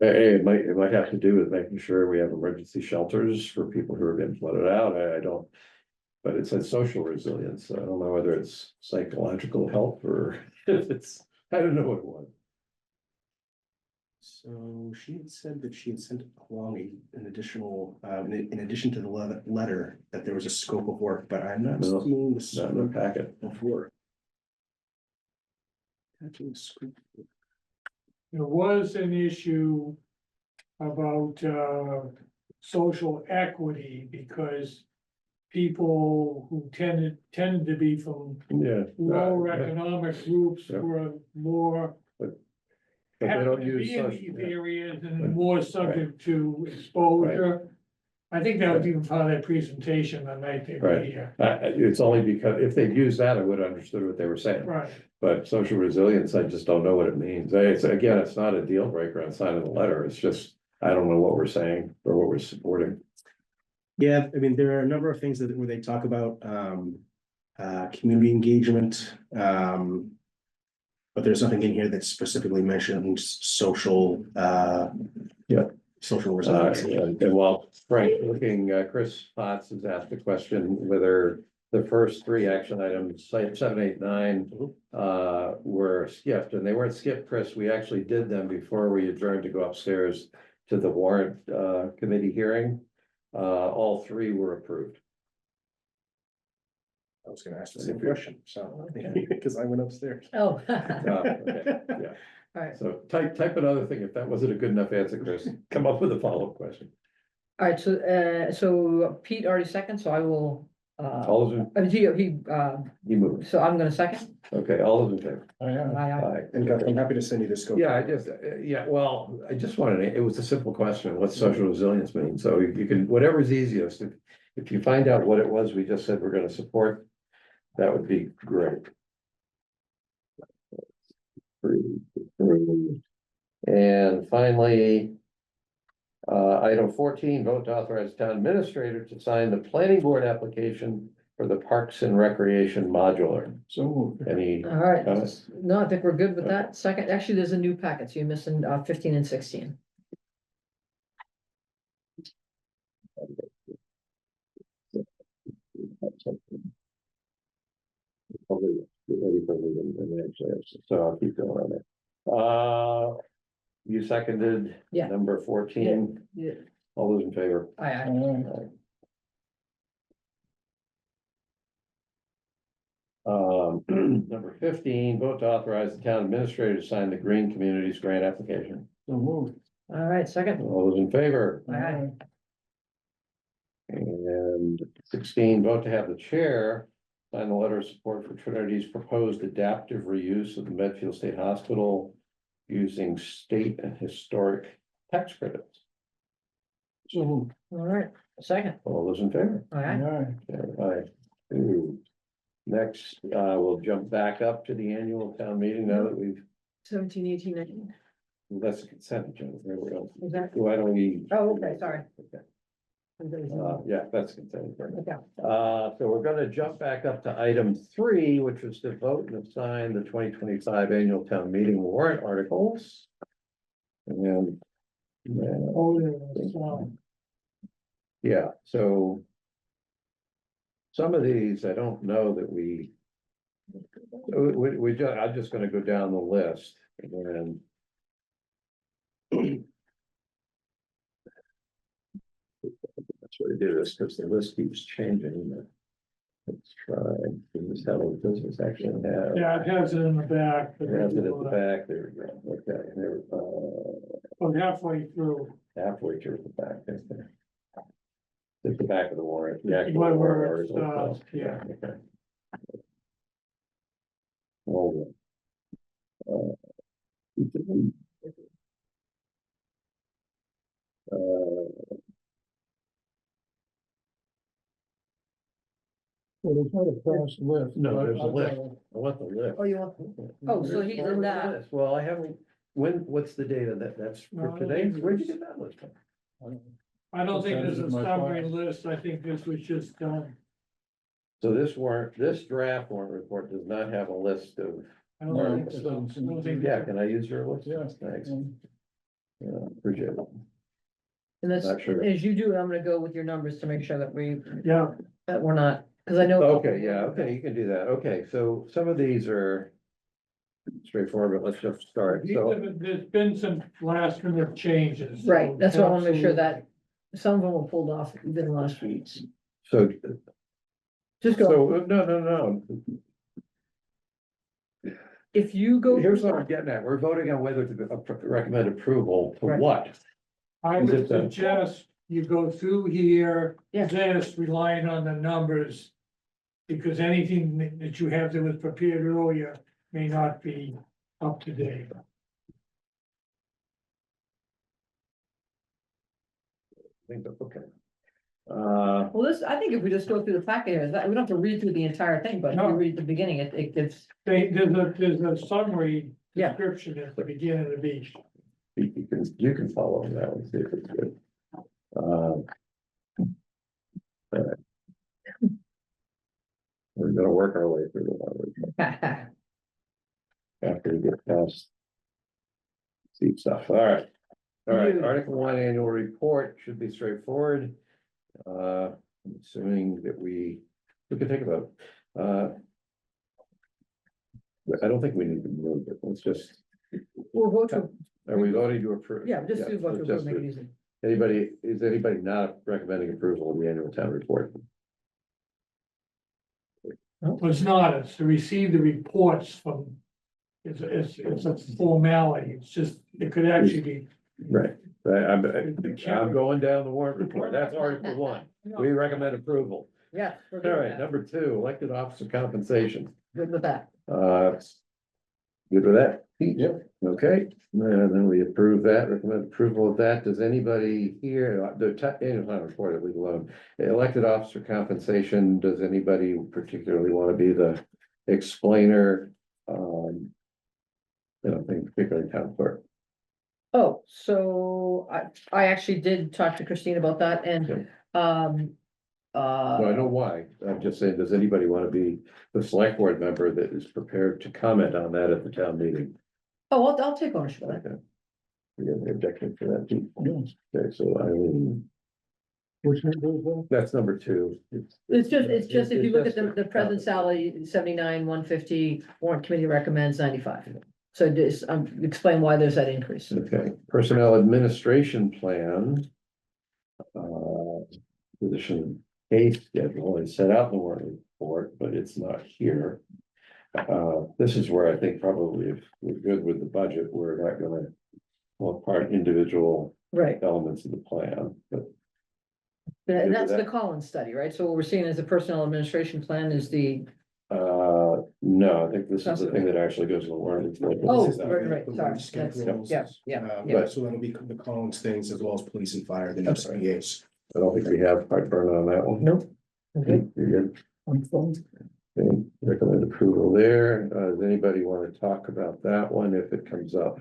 It might have to do with making sure we have emergency shelters for people who are getting flooded out. I don't. But it says social resilience. I don't know whether it's psychological help or if it's, I don't know what it was. So she had said that she had sent along an additional, in addition to the letter, that there was a scope of work, but I'm not No, seeing the Not in the scope packet. of work. Attaching the scope of work. There was an issue about social equity because people who tended to be from Yeah. lower economic groups Yeah. were more But they don't happened to use be in social. these Yeah. areas and Right. more subject to exposure. I think that was even part of that presentation the night they were Right. here. It's only because if they'd used that, I would have understood what they were saying. Right. But social resilience, I just don't know what it means. It's, again, it's not a deal breaker on signing the letter. It's just, I don't know what we're saying or what we're supporting. Yeah, I mean, there are a number of things that where they talk about community engagement. But there's nothing in here that specifically mentions social social resilience. And while Frank looking, Chris Potts has asked a question whether the first three action items, site 7, 8, 9, were skipped, and they weren't skipped, Chris. We actually did them before we adjourned to go upstairs to the warrant, committee hearing. All three were approved. I was gonna ask the same question, so, because I went upstairs. Oh. Okay, yeah. All right, So type another thing. If that wasn't a good enough answer, Chris, come up with a follow-up question. all right, so Pete already second, so I will, All those in, he moved. so I'm gonna second. Okay, all those in favor? Aye, aye. Aye. And Gus, I'm happy to send you the scope. Yeah, I just wanted, it was a simple question, what's social resilience mean? So you can, whatever's easiest, if you find out what it was, we just said we're gonna support, that would be great. And finally, item 14, vote to authorize town administrator to sign the planning board application for the Parks and Recreation modular. So. Any All right, comments? no, I think we're good with that. Second, actually, there's a new packet, so you're missing 15 and 16. Probably get ready for the, and actually, so I'll keep going on it. You seconded. Yeah. Number 14, Yeah. all those in favor? Aye, aye. Number 15, vote to authorize the town administrator to sign the Green Communities Grant application. So moved. All right, second. All those in favor? Aye, aye. And 16, vote to have the chair sign the letter of support for Trinity's proposed adaptive reuse of the Medfield State Hospital using state and historic tax credits. So moved. All right, second. All those in favor? Aye, aye. Aye. Aye. Ooh. Next, we'll jump back up to the annual town meeting now that we've, 17, 18, 19. that's a consent agenda. There we go. Exactly. Why don't we? Oh, okay, sorry. Okay. Okay. Yeah, that's consent. agenda. So we're gonna jump back up to item 3, which was to vote and assign the 2025 annual town meeting warrant articles. And. Oh, yeah, Yeah, so. Some of these, I don't know that we just, I'm just gonna go down the list and. That's what I do this, because the list keeps changing. Let's try, this is how does this actually have? yeah, it has it in the back. but It has it at the back, there we go, okay, there, Well, halfway through. halfway through the back, is there? At the back of the warrant, the actual Where warrant it's, article, yeah. okay. Hold on. Well, there's not a fast list. No, but there's a I've list. got I want the list. Oh, you want, oh, so he's in that. Well, I haven't, what's the date of that? That's for No, today? it's- Where'd you get that list from? I don't think there's a Send it in my summary file. list. I think this was just done. So this warrant, this draft warrant report does not have a list of, I don't No, think it so. doesn't seem I don't to. think- yeah, can I use your list? Yeah. Thanks, Um, yeah, appreciate it. And that's, Not sure. as you do, I'm gonna go with your numbers to make sure that Yeah, that we're not, because I know. Okay, yeah, okay, you can do that. Okay, so some of these are straightforward, but let's just start. So, there's been some last minute changes. so Right, that's why I wanna make sure absolutely. that some of them were pulled off within last week's. so, Just go, so, no. if you go. Here's what I'm getting at. We're voting on whether to recommend approval to Right. what? I Is would it the- suggest you go through here, Yeah. this, relying on the numbers. Because anything that you have that was prepared earlier may not be up to date. Okay. Well, this, I think if we just go through the packet here, we don't have to read through the entire thing, but if you No. read the beginning, it gives. There's a summary Yeah. description at the beginning of each. You can follow that one, see if it's good. All right. We're gonna work our way through the numbers after we get past. See stuff, all right. All right, You. Article 1 annual report should be straightforward. I'm assuming that we can take a vote. I don't think we need to move it. Let's just, We'll vote to, are we voting to approve? yeah, just do vote to just approve, make it easy. Is anybody not recommending approval of the annual town report? Well, it's not, it's to receive the reports from, it's a formality, it's just, it could actually be. Right, I'm going down the warrant report. That's Article 1. We recommend approval. Yeah. we're All good with right, that. number 2, elected officer compensation. Good with that. Good with that? Yep. Okay, and then we approve that, recommend approval of that. Does anybody here, annual town report, leave alone, elected officer compensation, does anybody particularly want to be the explainer? I don't think particularly town clerk. Oh, so I actually did talk to Christine about that and, No, I know why. I'm just saying, does anybody want to be the select board member that is prepared to comment on that at the town meeting? oh, I'll take ownership of that. Okay. We have any objection to that? Pete? Okay, so Which number is that? that's number 2. It's just, if you look at just the present salary, 79, 150, warrant committee recommends 95. So just, explain why there's that increase. Okay, personnel administration plan. Position pay schedule is set out in the warrant report, but it's not here. This is where I think probably if we're good with the budget, we're not gonna pull apart individual Right, elements of the plan, but and that's the Collins study, right? So what we're seeing as the personnel administration plan is the, no, I think this is the thing that actually goes in the warrant. report. Oh, This is, right, the sorry, wage that's- schedules, yeah, yeah, yeah, so that'll be the Collins things as well as police and fire, the new That's right. CPAs. I don't think we have heartburn on that one. nope. Okay. You're good. Okay, recommend approval there. Does anybody want to talk about that one if it comes up?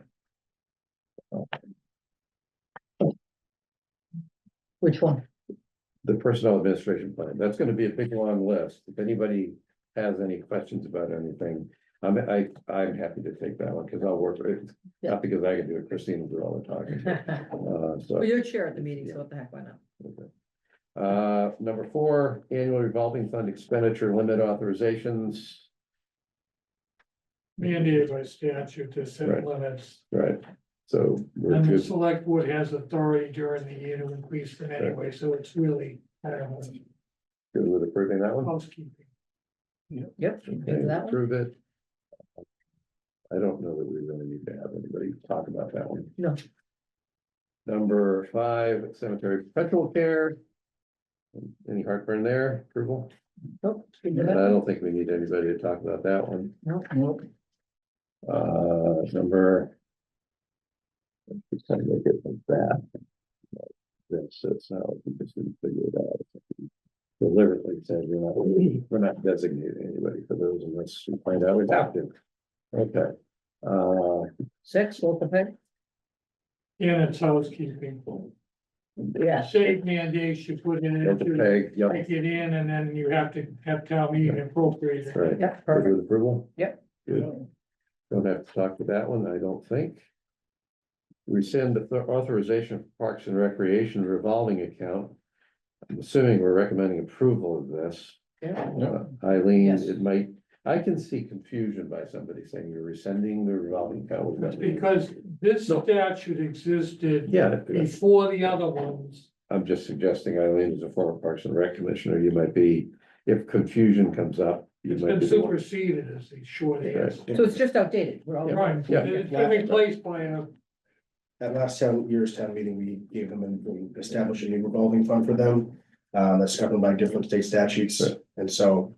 Which one? The personnel administration plan. That's gonna be a big, long list. If anybody has any questions about anything, I'm happy to take that one, because I'll work with it. Yeah. Not because I can do it, Christine will do all the talking. Well, So, you're chair at the meeting, so what the heck, why not? number 4, annual revolving fund expenditure limit authorizations. Mandated by statute to set Right. limits, Right, so we're and the good. select board has authority during the year to increase it anyway, so it's really, I don't know, Good with approving that one? housekeeping. Yep. Okay, good for that one. approve it. I don't know that we really need to have anybody talk about that one. No. Number 5, cemetery perpetual care. Any heartburn there, approval? Nope. I don't think we need anybody to talk about that one. Nope. Number. Just trying to make it like that. This, so it's not like we just didn't figure it out. Deliberately said, we're not designating anybody for those unless we find out we have to. Okay. 6, local pay? And it's housekeeping. Yeah. State mandates you put in, Local to pay, yep, take it in, and then you have to have town meeting appropriate it. right. Yeah, Good perfect. with approval? Yep. Good. Don't have to talk to that one, I don't think. Rescind the authorization for Parks and Recreation revolving account. I'm assuming we're recommending approval of this. Yeah. Eileen, Yes. it might, I can see confusion by somebody saying you're rescinding the revolving account. It's because this No. statute existed Yeah, before the other ones. I'm just suggesting Eileen is a former Parks and Rec commissioner, you might be, if confusion comes up. You It's might been be the one. superseded as the short answer. So it's just outdated. We're all. Right, Yeah. it's been replaced by a, At last year's town meeting, we gave them and established a new revolving fund for them. That's governed by different state statutes, Right. and so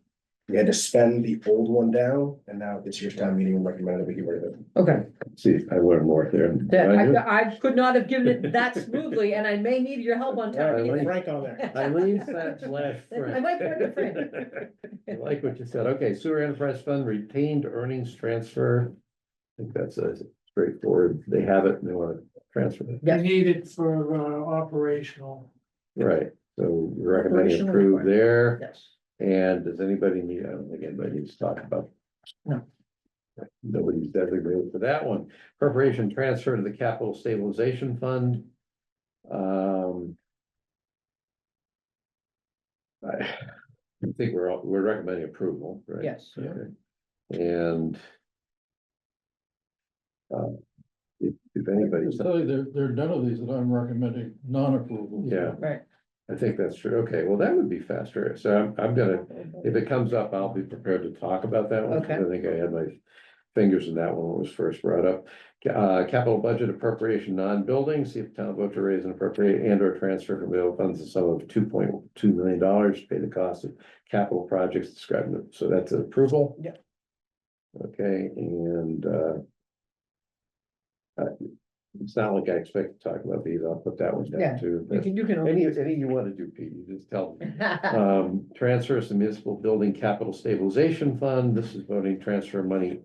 we had to spend the old one down, and now this year's town meeting recommended we get rid of it. Okay, See, I learned more there. I could not have given it that smoothly, and I may need your help on Yeah, I time. like- Frank on there. Eileen slash Frank. I might put it to I like what you said. Okay, sewer enterprise fund retained earnings transfer. I think that's a straightforward. They have it and they want to transfer it. you Yes. need it for operational. Right, so we're recommending Operational approve requirement. there. Yes. And does anybody need, I don't think anybody needs to talk about. No. Nobody's designated for that one. Appropriation transfer to the capital stabilization fund. I think we're recommending approval, right? Yes. Okay. And if anybody's, Tell you, there are none of these that I'm recommending non-approval. yeah, Right. I think that's true. Okay, well, that would be faster. So I'm gonna, if it comes up, I'll be prepared to talk about that one. 'Cause Okay. I think I had my fingers in that one when it was first brought up. Capital budget appropriation, non-building, see if town vote to raise and appropriate and or transfer from available funds the sum of $2.2 million to pay the cost of capital projects described in it. So that's an approval. Yeah. Okay, and it's not like I expect to talk about these. I'll put that one Yeah, down too. You can. Any you want to do, Pete, you just tell me. Transfers to municipal building capital stabilization fund. This is voting transfer money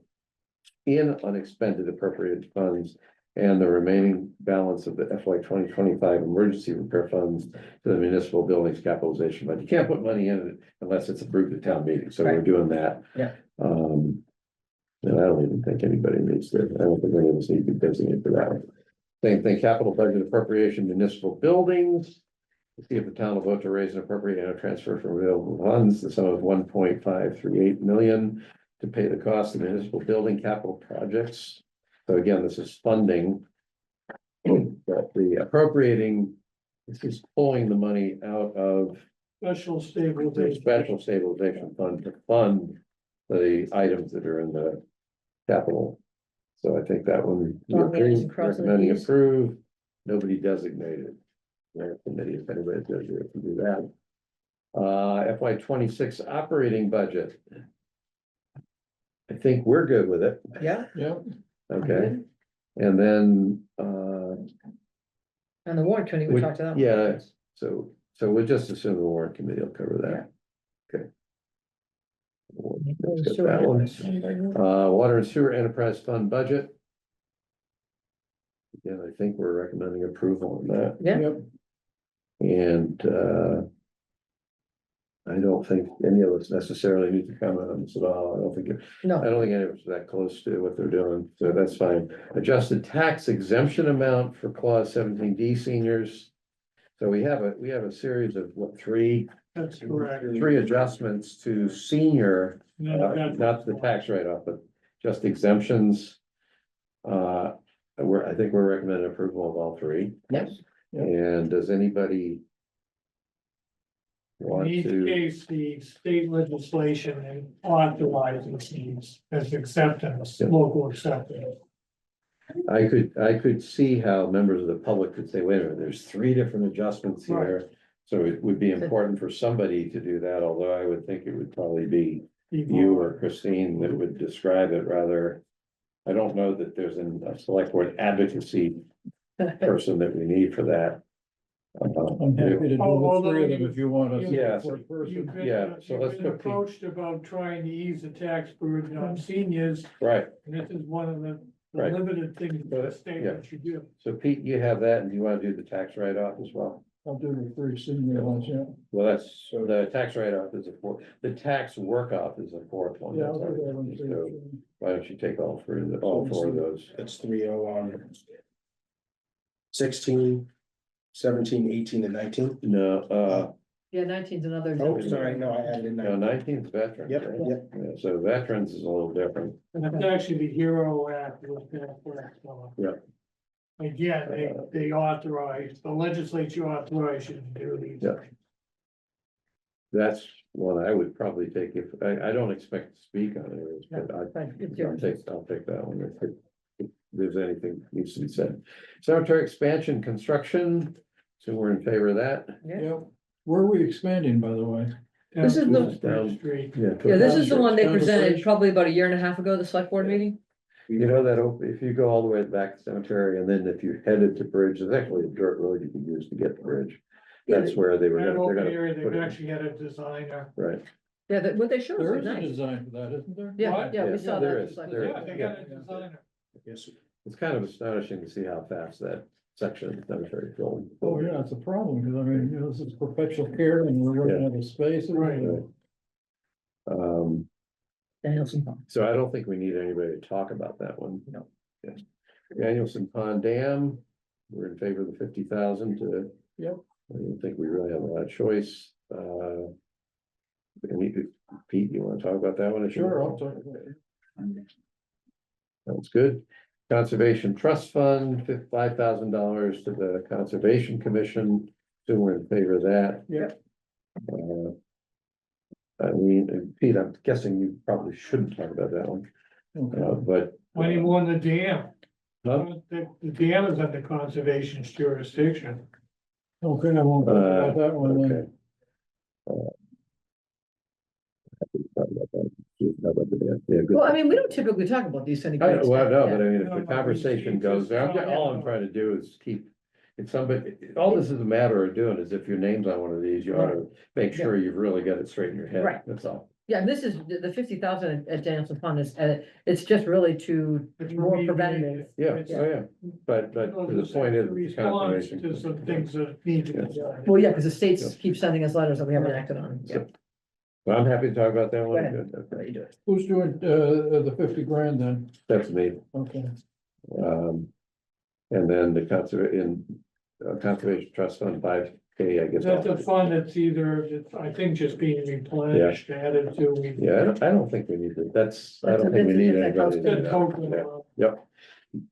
in unexpended appropriated funds and the remaining balance of the FY 2025 emergency repair funds to the municipal buildings capitalization fund. You can't put money in it unless it's approved at town meeting, so we're Right. doing that. Yeah. And I don't even think anybody needs to, I don't think any of us need to be designated for that one. Same thing, capital budget appropriation municipal buildings. See if the town will vote to raise and appropriate and transfer from available funds the sum of 1.538 million to pay the cost of municipal building capital projects. So again, this is funding. But the appropriating, this is pulling the money out of Special the stabilization. special stabilization fund to fund the items that are in the capital. So I think that one, we Dot the i's and approve, cross the recommending t's. approve, nobody designated. Their committee, if anybody does it, can do that. FY 26 operating budget. I think we're good with it, Yeah, Yeah, okay? And then, and the warrant committee, we We- talked about. yeah. so we'll just assume the warrant committee will cover that. Okay. Let's get that one. Water and sewer enterprise fund budget. Again, I think we're recommending approval on that. Yeah. yep. And I don't think any of us necessarily need to comment on this at all. I don't think No, any of us are that close to what they're doing, so that's fine. Adjusted tax exemption amount for clause 17D seniors. So we have a series of what, three That's correct. adjustments to senior, No, not the tax write-off, but just exemptions. I think we're recommending approval of all three. yes, And does anybody In want each to? case, the state legislation authorizes these as acceptance, Yeah. local acceptance. I could see how members of the public could say, wait a minute, there's three different adjustments here. So it would be important for somebody to do that, although I would think it would probably be you or Christine that would describe it rather. I don't know that there's a select board advocacy person that we need for that. I'm happy to do all three of them if you want us. Yeah, for a You've person. been, Yeah, so you've let's been put Pete. approached about trying to ease the tax burden on seniors, Right, and this is one of the Right. limited things that the state Yeah. lets you do. so Pete, you have that, and do you want to do the tax write-off as well? I'll do the three senior ones, yeah. Well, that's, so the tax write-off is the tax work-off is the fourth one. Yeah, I'll do that one So too. why don't you take all four of those? That's 3-0 on 16, 17, 18, and 19. No, yeah, 19's another. Oh, sorry, no, I added in no, 19. 19 is veterans. Yep, right? yep. Yeah, so veterans is a little different. And it's actually the HERO Act with that, so. Yeah. Again, they authorize, the legislature authorized you to do these. Yeah. That's one I would probably take if, I don't expect to speak on it, but I'll take that one if there's anything needs to be said. Cemetery expansion construction, so we're in favor of that. Yeah, Yep. Where are we expanding, by the way? This is the- Down Street. yeah, this is the one they Down the presented bridge. probably about a year and a half ago, the select board meeting. You know that if you go all the way back to cemetery and then if you headed to bridge, there's actually a dirt road you can use to get to bridge. Yeah, That's where they were That gonna, they're open gonna area, put they've it, actually had a designer. right? Yeah, that, what they showed There was is a nice. design for that, isn't there? Yeah, What? yeah, we Yeah, saw there that. is, It's like- there Yeah, they got a designer. Yes. It's kind of astonishing to see how fast that section of the cemetery is going. Oh, yeah, it's a problem, because I mean, you know, this is perpetual care and we're running out of space. and Right. Right. Danielson Pond. So I don't think we need anybody to talk about that one. No. Okay. Danielson Pond Dam, we're in favor of the 50,000 to. Yep. I don't think we really have a lot of choice. Pete, you wanna talk about that one? Sure, I'll talk. Sounds good. Conservation Trust Fund, $5,000 to the Conservation Commission, so we're in favor of that. Yep. I mean, and Pete, I'm guessing you probably shouldn't talk about that one, but. Any more than the dam? Huh? The dam is under conservation's jurisdiction. Okay, I won't talk about that one then. Okay. Talk about that. How about the dam? Yeah, good. Well, I mean, we don't typically talk about these things. I know, well, no, Yeah. but I mean, if No, the no, conversation it's goes, just- all I'm trying to do is keep. If somebody, all this is a matter of doing is if your name's on one of these, you ought to make sure you've really got it straight in your head, Right. that's all. Yeah, this is, the 50,000 at Danielson Pond is, it's just really to, It's more remediate. preventative. Yeah, It's- oh, yeah, but the point is. Response conservation- to some things that need to be done. Well, yeah, because the states keep sending us letters that we haven't acted on. Yeah, Well, I'm happy to talk about that Go one. ahead. Good, let okay. you do it. Who's doing, the 50 grand then? That's me. Okay. And then the Conservation Trust Fund 5K, I guess. That's a fund that's either, it's, I think, just being replenished, added to. Yeah, I don't think we need to, I don't think we need anybody. to do Good that. token, Yeah. Yep.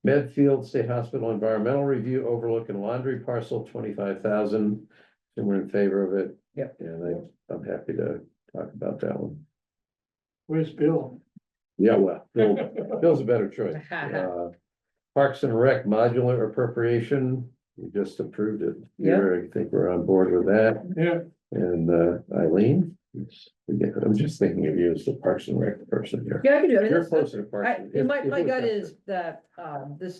Medfield State Hospital Environmental Review Overlook and Laundry Parcel, 25,000. And we're in favor of it. Yep. And I'm happy to talk about that one. Where's Bill? Yeah, well, Bill's a better choice. Parks and Rec modular appropriation, we just approved it. Here, I think we're on board with that. Yeah, And Eileen, I'm just thinking of you as the Parks and Rec person here. Yeah, I can do it. I mean, You're that's- closer to Parks. my gut is that,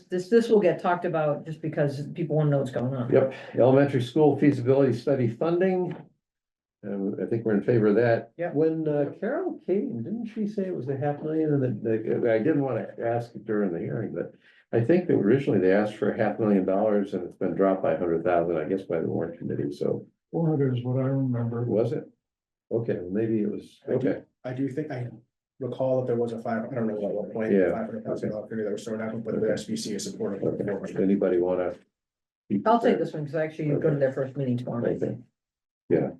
this will get talked about just because people want to know what's going on. Yep, elementary school feasibility study funding. I think we're in favor of that. Yep. When Carol came, didn't she say it was a $500,000 and then, I didn't want to ask during the hearing, but. I think that originally they asked for $500,000 and it's been dropped by 100,000, I guess, by the warrant committee, so 400 is what I remember. was it? Okay, maybe it was, okay, I do think I recall that there was a I don't know at what point, Yeah. $500,000 figure that was thrown out, but the SBC is supportive of the okay. 400. Anybody wanna? I'll take this one because I actually go to their first meeting tomorrow night. Okay. Yeah.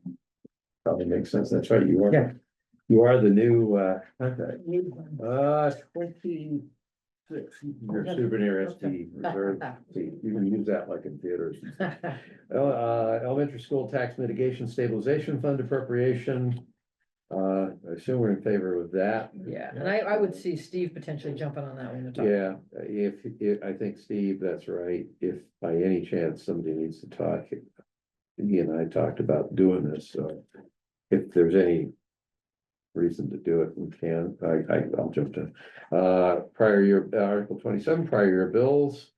Probably makes sense, that's right, Yeah. you are the new, contact. 26. Your souvenir SD reserve, seat. You can use that like in theaters. Elementary school tax mitigation stabilization fund appropriation. I assume we're in favor of that. Yeah, and I would see Steve potentially jumping on that one to talk. Yeah, if, I think Steve, that's right, if by any chance somebody needs to talk. He and I talked about doing this, so if there's any reason to do it, we can, I'll jump to. Prior year, Article 27, prior year bills.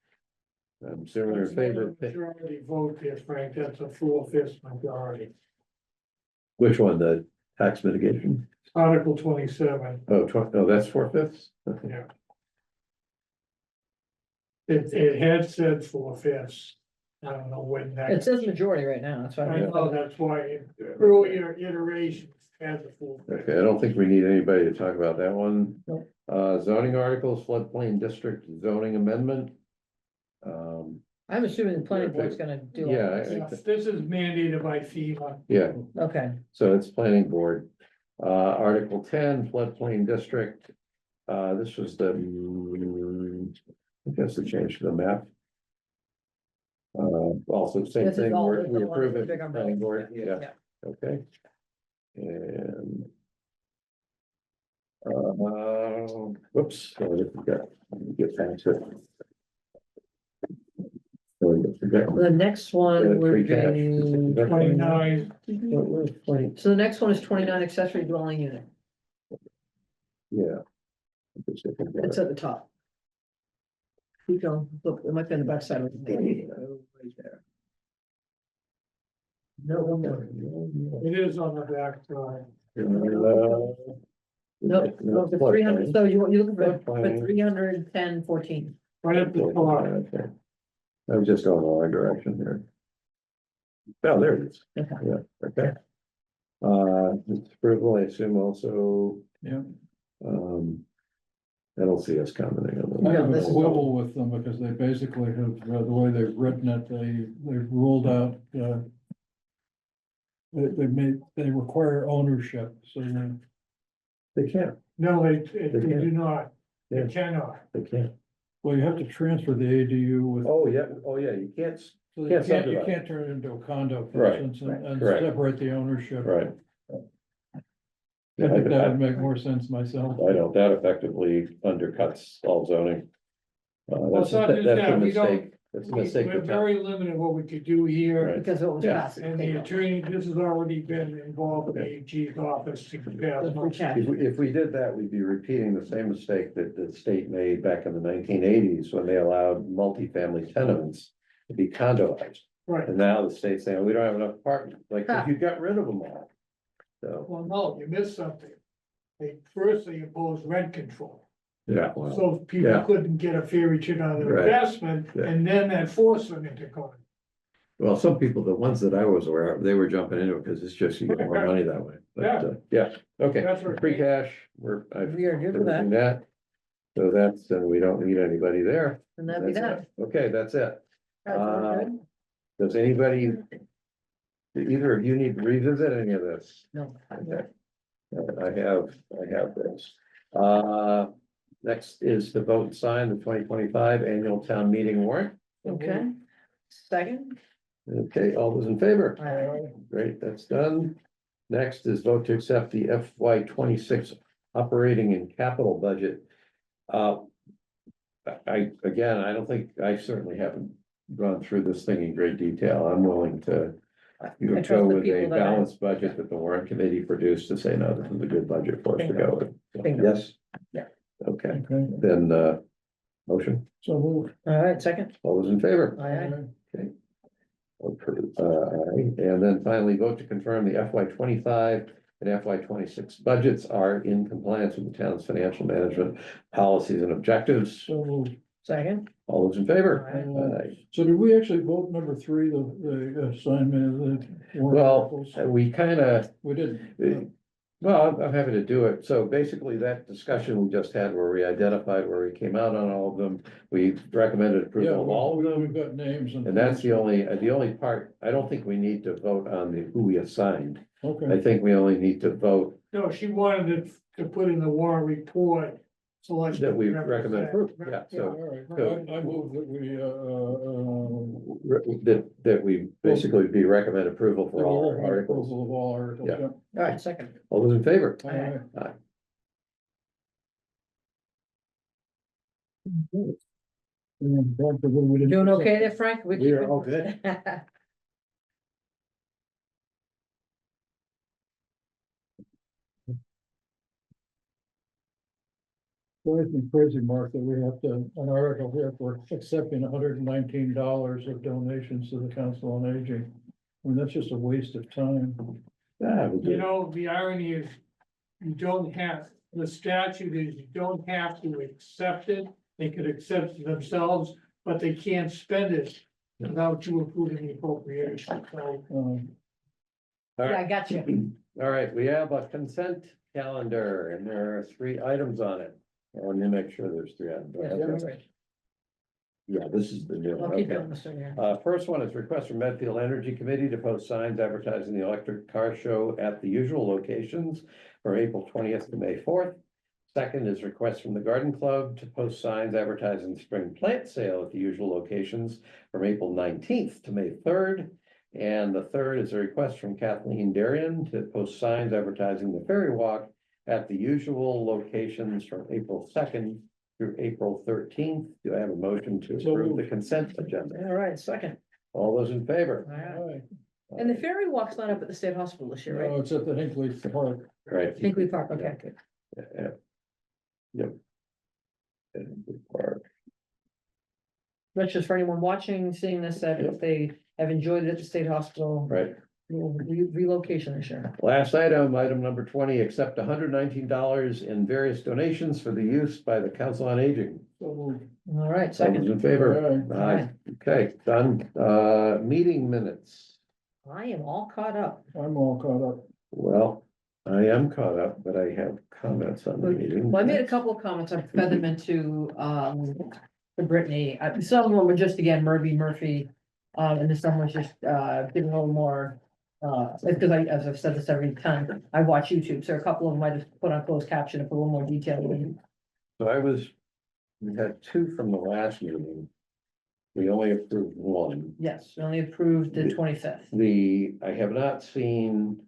I'm certainly in favor. Majority vote there, Frank, that's a 4/5 majority. Which one, the tax mitigation? Article 27, Oh, that's 4/5. yeah. It had said 4/5. I don't know when that. It says majority right now, that's why. I know, that's why earlier iterations had the 4/5. Okay, I don't think we need anybody to talk about that one. Nope. Zoning articles, floodplain district zoning amendment. I'm assuming the planning board's gonna do. all Yeah, this. Yes, This is mandated by FEMA. Yeah, Okay, so it's planning board. Article 10, floodplain district. This was the, I guess the change to the map. Also the same This is thing, all we the ones approve with it, big umbrellas. planning board, Yeah. yeah, okay. And. Whoops, sorry, I forgot. Let me get back to it. Sorry, I forgot. the next one Free would cash. be. 29. Where's 20? So the next one is 29 accessory dwelling unit, Yeah. it's at the top. Keep going, look, it might be on the back side of the. Right there. No. It is on the back side. No, the 300, so you looking for 310.14. Right at the top. Okay. I was just going the wrong direction here. Oh, there it is. Okay. Yeah, okay. Approval, I assume also. Yeah. I don't see us commenting on I that. have this a is- quibble with them because they basically have, the way they've written it, they've ruled out, they require ownership, so They can't, No, they They can't. do not, Yeah. they cannot. they can't. well, you have to transfer the ADU with. Oh, yeah, you can't, So you can't can't, you subdivide. can't turn it into a condo, for Right, instance, and correct. separate the ownership. right. I think that would make more sense myself. I don't, that effectively undercuts all zoning. Well, it's not just That's a that, we don't- mistake, that's a mistake. We're the town- very limited what we could do here. Right. Because it was Yeah. passed. And the attorney, this has already been involved with the AG's office to pass motion. If we did that, we'd be repeating the same mistake that the state made back in the 1980s when they allowed multifamily tenements to be condoized. Right, And now the state's saying, we don't have enough apartments, like, you got rid of them all. So, well, no, you missed something. They imposed rent control, yeah, well, so people yeah. couldn't get a fair return on their Right. investment, Yeah. and then that forced them into con. well, some people, the ones that I was aware of, they were jumping into it because it's just, you get more money that way. But, yeah, okay, That's right. free cash, I've We are good with everything that, that. So that's, and we don't need anybody there. and that'd be That's that. it. Okay, that's it. All right, so we're good? Does anybody, either of you need to revisit any of this? No. Okay. I have this. Next is to vote and sign the 2025 annual town meeting warrant. Okay, second. Okay, all those in favor? Aye. Great, that's done. Next is vote to accept the FY 26 operating and capital budget. Again, I don't think, I certainly haven't gone through this thing in great detail. I'm willing to I go trust the with a people that I- balanced budget that the warrant committee produced to say, no, this is a good budget for us to go with. So, Bingo. Yes? Yeah. Okay, Okay, then, motion, so move. All right, second. all those in favor? Aye, aye. Approved. Aye. And then finally vote to confirm the FY 25 and FY 26 budgets are in compliance with the town's financial management policies and objectives. So move. Second. All those in favor? Aye. Aye. So did we actually vote number 3, the assignment of the warrant Well, articles? we kind of, We didn't. well, I'm happy to do it. So basically that discussion we just had where we identified where we came out on all of them, we recommended Yeah, approval of all of them. we've got names and. And that's the only part, I don't think we need to vote on who we assigned. I Okay, think we only need to vote No, she wanted it to put in the warrant report. Select. that we recommend approval. Yeah, all so right, I move that we, that we basically be recommend approval for all articles. approval of all articles, Yeah. yeah. All right, second. All those in favor? Aye. Aye. And God forbid we didn't- Doing okay there, Frank? We're We are keeping- all good. Drives me crazy, Mark, that we have to, an article here for accepting $119 of donations to the Council on Aging. I mean, that's just a waste of time. Ah, we You did. know, the irony is, you don't have, the statute is you don't have to accept it, they could accept it themselves, but they can't spend it without you approving the appropriation, so. Yeah, I got you. All right, we have a consent calendar and there are 3 items on it. I want to make sure there's 3 items. Yeah, Okay. that's right. Yeah, this is the new I'll one. keep Okay. going, Mr. Mayor. First one is request from Medfield Energy Committee to post signs advertising the electric car show at the usual locations from April 20th to May 4th. Second is request from the Garden Club to post signs advertising the spring plant sale at the usual locations from April 19th to May 3rd. And the third is a request from Kathleen Darian to post signs advertising the ferry walk at the usual locations from April 2nd through April 13th. Do I have a motion to So approve the moved. consent agenda? All right, second. All those in favor? All right. Aye. And the ferry walk's not up at the state hospital this year, No, right? it's at the Hinckley Park. Right. Hinkley Park, okay. Yeah. Yep. Hinckley Park. That's just for anyone watching, seeing this, that if they have enjoyed it at the state hospital. Right. Relocation this year. Last item, item number 20, accept $119 in various donations for the use by the Council on Aging. So moved. All right, All those second. in favor? Aye. Aye. Okay, done. Meeting minutes. I am all caught up. I'm all caught up. Well, I am caught up, but I have comments on the meeting. Well, I made a couple of comments, I fed them into, to Brittany, some of them were just, again, Murphy, and then some was just, giving a little more. Because as I've said this every time, I watch YouTube, so a couple of them I just put on closed caption and put a little more detail in. So we had two from the last meeting. We only approved one. Yes, we only approved the 25th. I have not seen.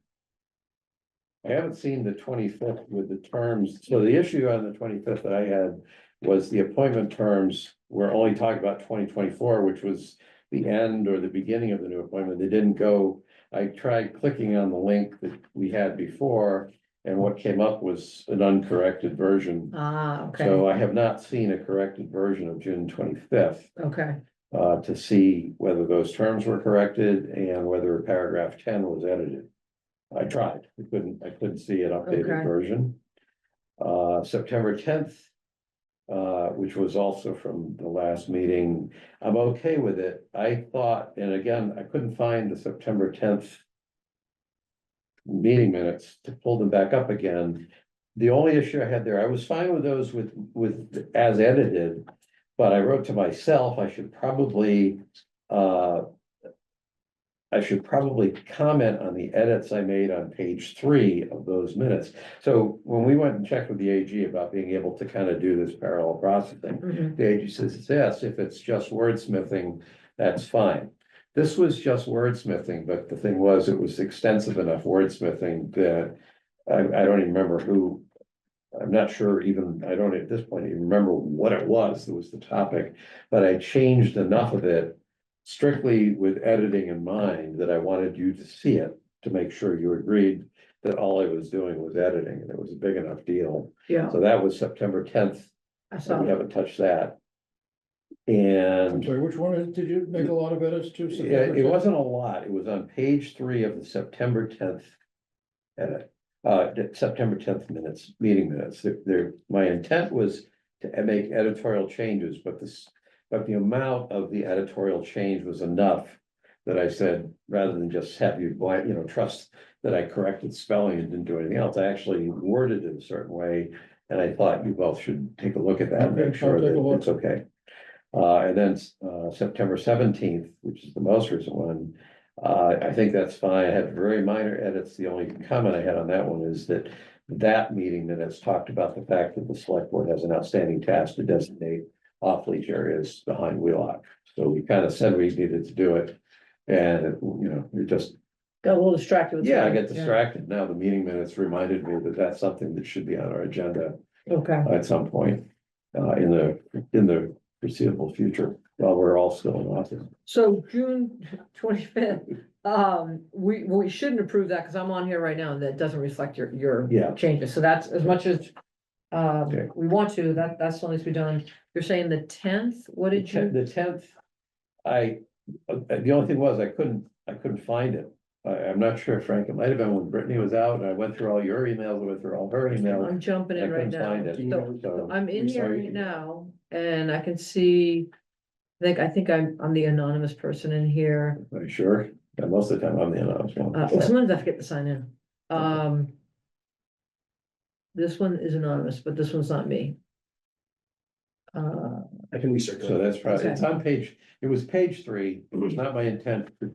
I haven't seen the 25th with the terms, so the issue on the 25th that I had was the appointment terms. We're only talking about 2024, which was the end or the beginning of the new appointment. They didn't go. I tried clicking on the link that we had before, and what came up was an uncorrected version. Okay, So I have not seen a corrected version of June 25th. okay, To see whether those terms were corrected and whether paragraph 10 was edited. I tried, I couldn't see an updated Okay. version. September 10th, which was also from the last meeting, I'm okay with it. I thought, and again, I couldn't find the September 10th meeting minutes to pull them back up again. The only issue I had there, I was fine with those with as edited. But I wrote to myself, I should probably comment on the edits I made on page 3 of those minutes. So when we went and checked with the AG about being able to kind of do this parallel processing, Mhm. the AG says, yes, if it's just wordsmithing, that's fine. This was just wordsmithing, but the thing was, it was extensive enough wordsmithing that I don't even remember who. I'm not sure even, I don't at this point even remember what it was that was the topic, but I changed enough of it strictly with editing in mind that I wanted you to see it to make sure you agreed that all I was doing was editing and it was a big enough deal. yeah, So that was September 10th. I So saw we that. haven't touched that. I'm And sorry, which one did you make a lot of edits to? yeah, it wasn't a lot. It was on page 3 of the September 10th edit. The September 10th minutes, meeting minutes. My intent was to make editorial changes, but the amount of the editorial change was enough that I said, rather than just have you trust that I corrected spelling and didn't do anything else, I actually worded it a certain way. And I thought you both should take a look at that and Okay, make sure I'll take a that look. it's okay. And then September 17th, which is the most recent one. I think that's fine. I had very minor edits. The only comment I had on that one is that meeting that has talked about the fact that the select board has an outstanding task to designate off-leash areas behind Wheelock. So we kind of said we needed to do it. And, we just, Got a little distracted. with yeah, I something. get distracted. Now the meeting minutes reminded me that that's something that should be on our agenda Okay, at some point in the foreseeable future while we're all still in office. so June 25th, we shouldn't approve that because I'm on here right now and that doesn't reflect your Yeah. changes, so that's as much as. Okay. We want to, that's what needs to be done. You're saying the 10th, what did you? The 10th, the only thing was I couldn't find it. I'm not sure, Frank, it might have been when Brittany was out and I went through all your emails, I went through all her emails. I'm jumping I in right couldn't now. find it. So I'm in here Sorry. right now and I can see. I think I'm the anonymous person in here. Are you sure? Yeah, most of the time I'm the anonymous one. Well, sometimes I forget to sign in. This one is anonymous, but this one's not me. I can recirculate. So that's probably, Okay. it's on it was page 3. It was not my intent to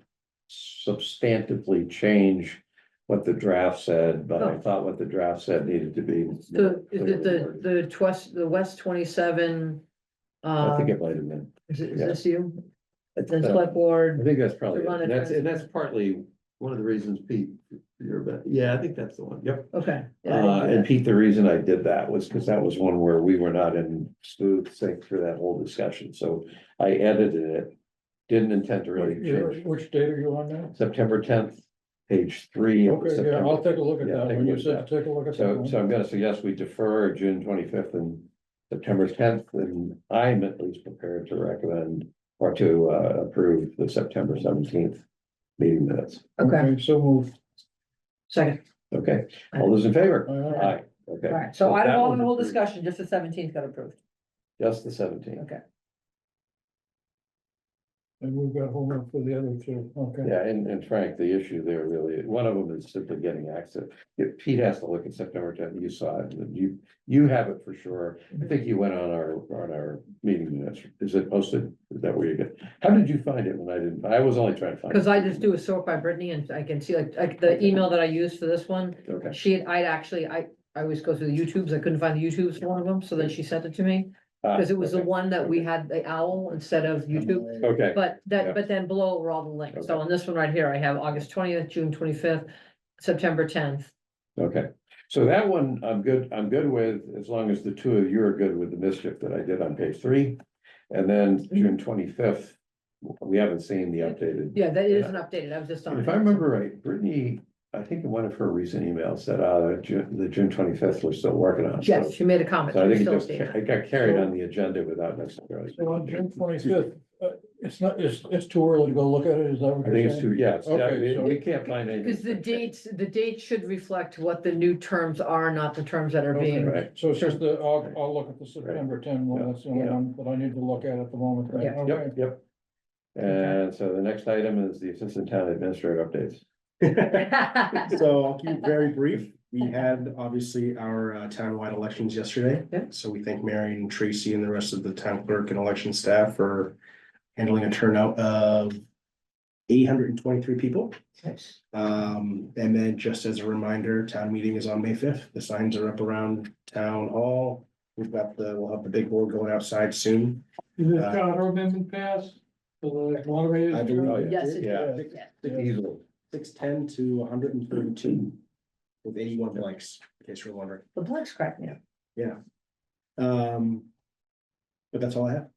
substantively change what the draft said, but I Oh. thought what the draft said needed to be. So is it clearly worded. the West 27? I think it might have been. Is yeah. this you? The Uh, select I board, think that's probably, To run it. a And that's partly one of the reasons Pete, yeah, I think that's the one, yep. okay. Yeah, I didn't do And that. Pete, the reason I did that was because that was one where we were not in smooth sync through that whole discussion, so I edited it. Didn't intend to really change. Which date are you on now? September 10th, page 3. of the Okay, yeah, I'll September- take a look at Yeah, that take a when you look at said that. to take a look at that So one. I'm gonna suggest we defer June 25th and September 10th, and I'm at least prepared to recommend or to approve the September 17th meeting minutes. Okay, So move. second. Okay, all those in favor? Aye. Aye, okay. All right, so I that don't want one's the whole approved. discussion, just the 17th got approved. Just the 17th. Okay. And we've got homework for the other two, okay. Yeah, and Frank, the issue there really, one of them is simply getting access. If Pete has to look at September 10th, you saw it, and you have it for sure. I think you went on our meeting minutes. Is it posted? Is that where you get? How did you find it when I didn't? I was only trying to find it. Cause I just do a sort by Brittany and I can see like the email that I used for this one. Okay. I always go through the YouTubes. I couldn't find the YouTubes for one of them. So then she sent it to me. Cause it was the Okay. one that we had the owl instead of YouTube. Okay, But Yeah. but then below were all the links. So Okay. on this one right here, I have August 20th, June 25th, September 10th. okay. So that one, I'm good with, as long as the two of you are good with the mischief that I did on page 3. And then June 25th, we haven't seen the updated. Yeah, that isn't updated. I was just on. If I remember right, Brittany, I think in one of her recent emails said, the June 25th we're still working on. Yes, So she made a comment. I think Still it just, updated. it got carried on the agenda without necessarily. So on June 25th, it's too early to go look at it, is that what I you're think it's saying? too, yeah, Okay, so- we can't find anything. Because the date should reflect what the new terms are, not the terms that are Okay, being. Right. So it's just I'll look at the September 10 one, that's the only Yeah. one that I need to look at the moment. right? Yeah. Okay. Yep. And so the next item is the assistant town administrator updates. So I'll keep it very brief. We had obviously our townwide elections yesterday. Yeah. So we thank Mary and Tracy and the rest of the town clerk and election staff for handling a turnout of 823 people. Nice. And then just as a reminder, town meeting is on May 5th. The signs are up around town hall. We'll have the big board going outside soon. Is the charter amendment passed for the moderators? I believe Oh, yeah. Yes, it Yeah. is. Yeah. Easily. 610 to 132 with 81 blanks, in case you're wondering. The blanks crack me up. Yeah. But that's all I have.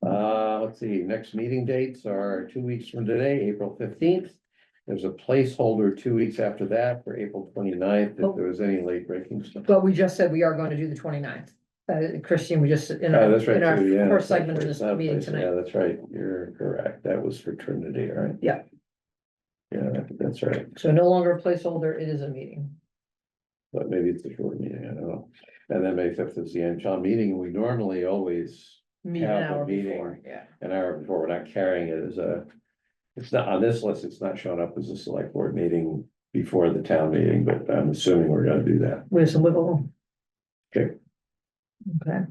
Let's see, next meeting dates are 2 weeks from today, April 15th. There's a placeholder 2 weeks after that for April 29th, if there was any late breaking stuff. But we just said we are going to do the 29th. Christine, we just, in Oh, our, that's right, in our too, yeah. first that's segment of right, this not a meeting place- tonight. Yeah, that's right, you're correct, that was for Trinity, right? Yeah. Yeah, that's right, So no longer a placeholder, it is a meeting. but maybe it's a short meeting, I don't know. And then May 5th is the annual meeting, and we normally always Meet an have a hour meeting before, yeah. an hour before, we're not carrying it as a. It's not on this list, it's not showing up as a select board meeting before the town meeting, but I'm assuming we're gonna do that. With some wiggle room. Okay. Okay.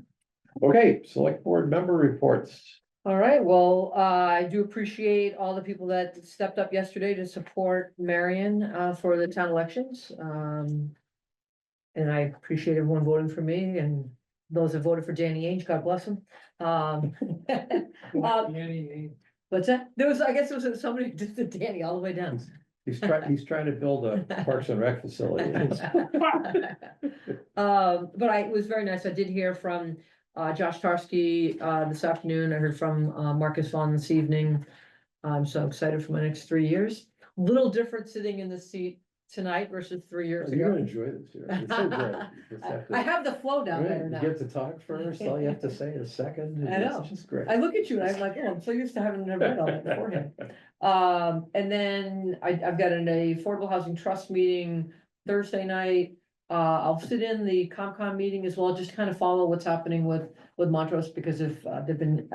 Okay, select board member reports. All right, well, I do appreciate all the people that stepped up yesterday to support Marion, for the town elections. And I appreciate everyone voting for me and those that voted for Danny Ainge, God bless them. What's that? I guess there was somebody who did the Danny all the way down. He's trying to build a Parks and Rec facility. But it was very nice. I did hear from Josh Tarski this afternoon. I heard from Marcus Vaughn this evening. I'm so excited for my next 3 years. Little different sitting in the seat tonight versus 3 years You're gonna ago. enjoy this year. It's so great. You just have to- I have the flow down Right, there you now. get to talk first, all you have to say is second. I know. It's just great. I look at you and I'm like, oh, I'm so used to having read all that beforehand. And then I've got an Affordable Housing Trust meeting Thursday night. I'll sit in the COMCON meeting as well, just kind of follow what's happening with Montrose because if they've been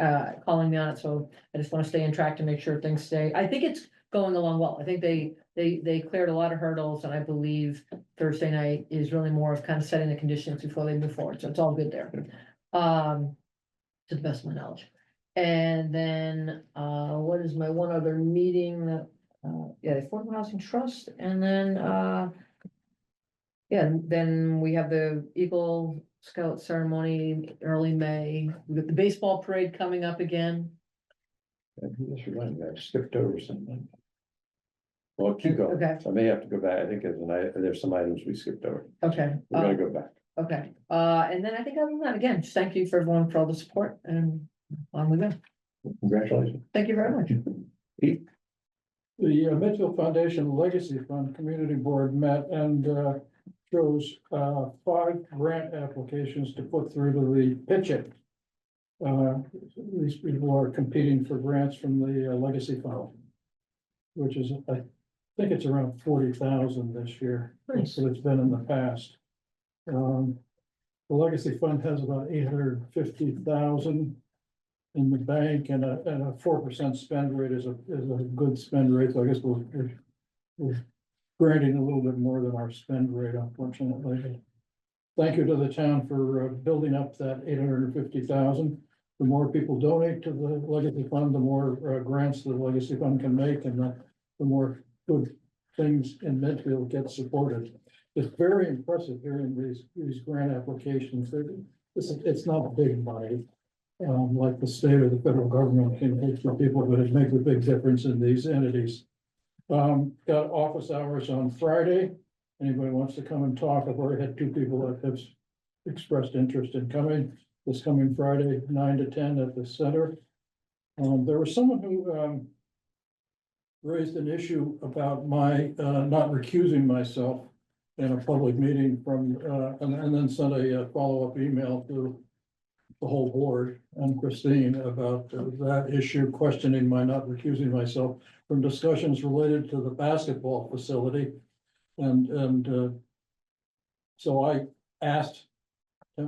calling me on it, so I just want to stay in track to make sure things stay. I think it's going along well. I think they cleared a lot of hurdles, and I believe Thursday night is really more of kind of setting the conditions before they move forward. So it's all good there. To the best of my knowledge. And then what is my one other meeting that yeah, the Affordable Housing Trust, and then yeah, then we have the Eagle Scout ceremony early May. We've got the baseball parade coming up again. You just reminded me, I skipped over something. Well, keep going. Okay. I may have to go back. I think there's some items we skipped over. Okay. We're gonna go back. Okay, and then I think other than that, again, just thank you for everyone for all the support and on we go. Congratulations. Thank you very much. Pete? The Medfield Foundation Legacy Fund Community Board met and chose 5 grant applications to put through to the pitching. These people are competing for grants from the Legacy Fund, which is, I think it's around 40,000 this year. Nice. So it's been in the past. The Legacy Fund has about 850,000. in the bank and a 4% spend rate is a good spend rate, so I guess we're granting a little bit more than our spend rate, unfortunately. Thank you to the town for building up that 850,000. The more people donate to the legacy fund, the more grants the legacy fund can make, and the more good things in Medfield get supported. It's very impressive hearing these grant applications. It's not big money, like the state or the federal government can take for people, but it makes a big difference in these entities. Got office hours on Friday. Anybody wants to come and talk? I've already had 2 people that have expressed interest in coming. This coming Friday, 9 to 10 at the center. There was someone who raised an issue about my not recusing myself in a public meeting from, and then sent a follow-up email to the whole board and Christine about that issue, questioning my not recusing myself from discussions related to the basketball facility. And so I asked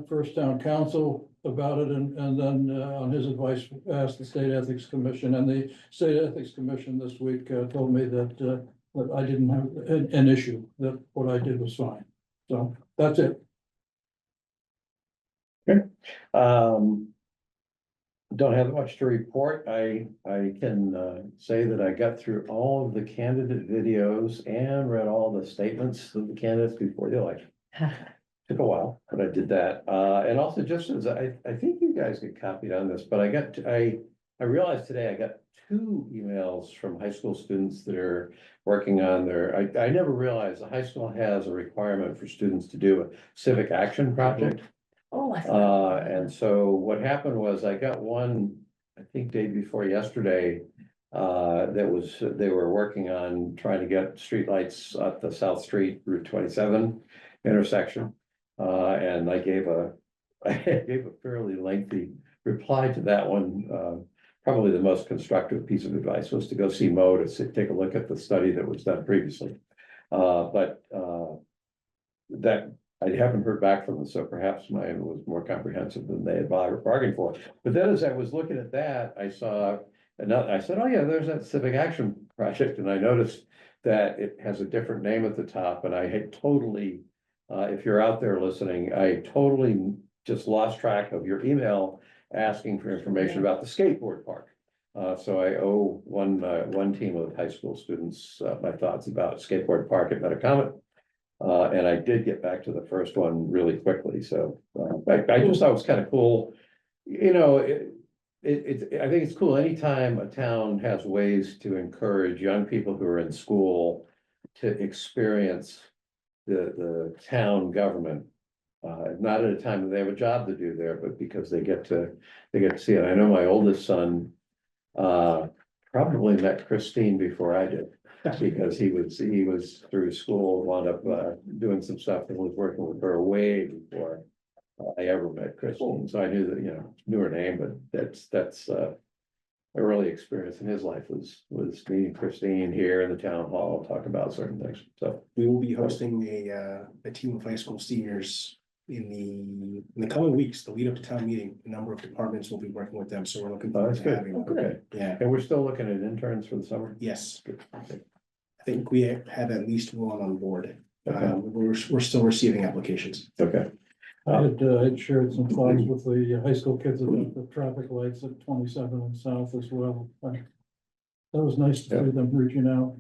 first town council about it, and then on his advice, asked the state ethics commission, and the state ethics commission this week told me that I didn't have an issue, that what I did was fine. So that's it. Don't have much to report. I can say that I got through all of the candidate videos and read all the statements of the candidates before the election. Took a while, but I did that. And also just as I think you guys get copied on this, but I realized today I got 2 emails from high school students that are working on their, I never realized the high school has a requirement for students to do a civic action project. Oh, I thought. And so what happened was I got one, I think day before yesterday, they were working on trying to get streetlights at the South Street Route 27 intersection. And I gave a fairly lengthy reply to that one. Probably the most constructive piece of advice was to go see Mo to take a look at the study that was done previously. But that I haven't heard back from them, so perhaps mine was more comprehensive than they had bargained for. But then as I was looking at that, I saw another, I said, oh yeah, there's that civic action project, and I noticed that it has a different name at the top, and I had totally, if you're out there listening, I totally just lost track of your email asking for information about the skateboard park. So I owe one team of high school students my thoughts about skateboard park at Metacomet. And I did get back to the first one really quickly, so I just thought it was kind of cool. You know, I think it's cool anytime a town has ways to encourage young people who are in school to experience the town government. Not at a time that they have a job to do there, but because they get to see it. I know my oldest son probably met Christine before I did. Because he was through school, wound up doing some stuff and was working with her way before I ever met Christine. So I knew that, knew her name, but that's a early experience in his life was meeting Christine here in the town hall, talk about certain things. So We will be hosting a team of high school seniors in the coming weeks, the lead up to town meeting. A number of departments will be working with them, so we're looking forward that's to good. having them. Okay. Yeah, And we're still looking at interns for the summer. yes. I think we have at least one on board. Okay. We're still receiving applications. Okay. I had shared some thoughts with the high school kids about the traffic lights at 27 and South as well. That was nice to see them reaching out.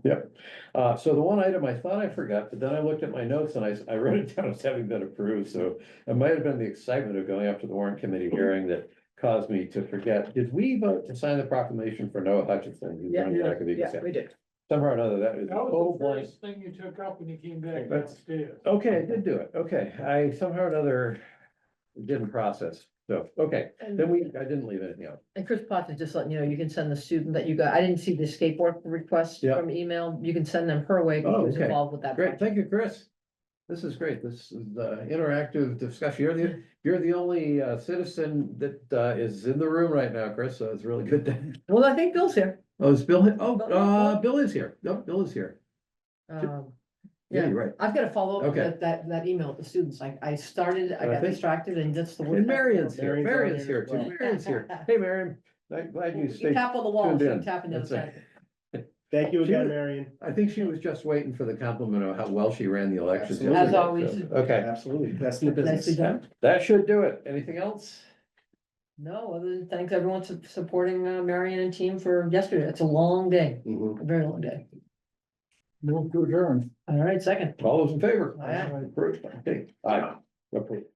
So the one item I thought I forgot, but then I looked at my notes and I wrote it down as having been approved, so it might have been the excitement of going up to the warrant committee hearing that caused me to forget. Did we vote to sign the proclamation for Noah Hutchinson? who's running the academic Yeah, Senate? we did. Somehow or another, that was That was total the blank. first thing you took up when you came back That's- downstairs. Okay, I did do it. Okay, I somehow or another didn't process. So, okay, then I didn't leave anything out. And Chris Potts is just letting you know, you can send the student that you got, I didn't see the skateboard request Yeah. from email, you can send them her way, because Oh, she was okay. involved with that. Great, project. thank you, Chris. This is great. This is the interactive discussion. You're the only citizen that is in the room right now, Chris, so it's really good to. Well, I think Bill's here. Oh, is Bill? Bill- Bill is here. No, Bill is here. Yeah, Yeah, you're right. I've got to follow up Okay. with that email with the students, I started, I I got think- distracted and that's the. And Marion's here. Marion's Marion's on here there too. as well. Marion's here. Hey, Marion. Glad you You stayed. tap on the wall, tuned so in. tapping down. That's it. Thank you She again, was- Marion. I think she was just waiting for the compliment of how well she ran the elections. Absolutely. As yesterday, always. so, Okay, Absolutely, best in the Nicely business. done. that should do it. Anything else? No, other than thanks everyone for supporting Marion and team for yesterday. It's a long day, Mhm. a very long day. Move to adjourn. All right, second. All those in favor? Aye. Approved. Okay. Aye. Approved.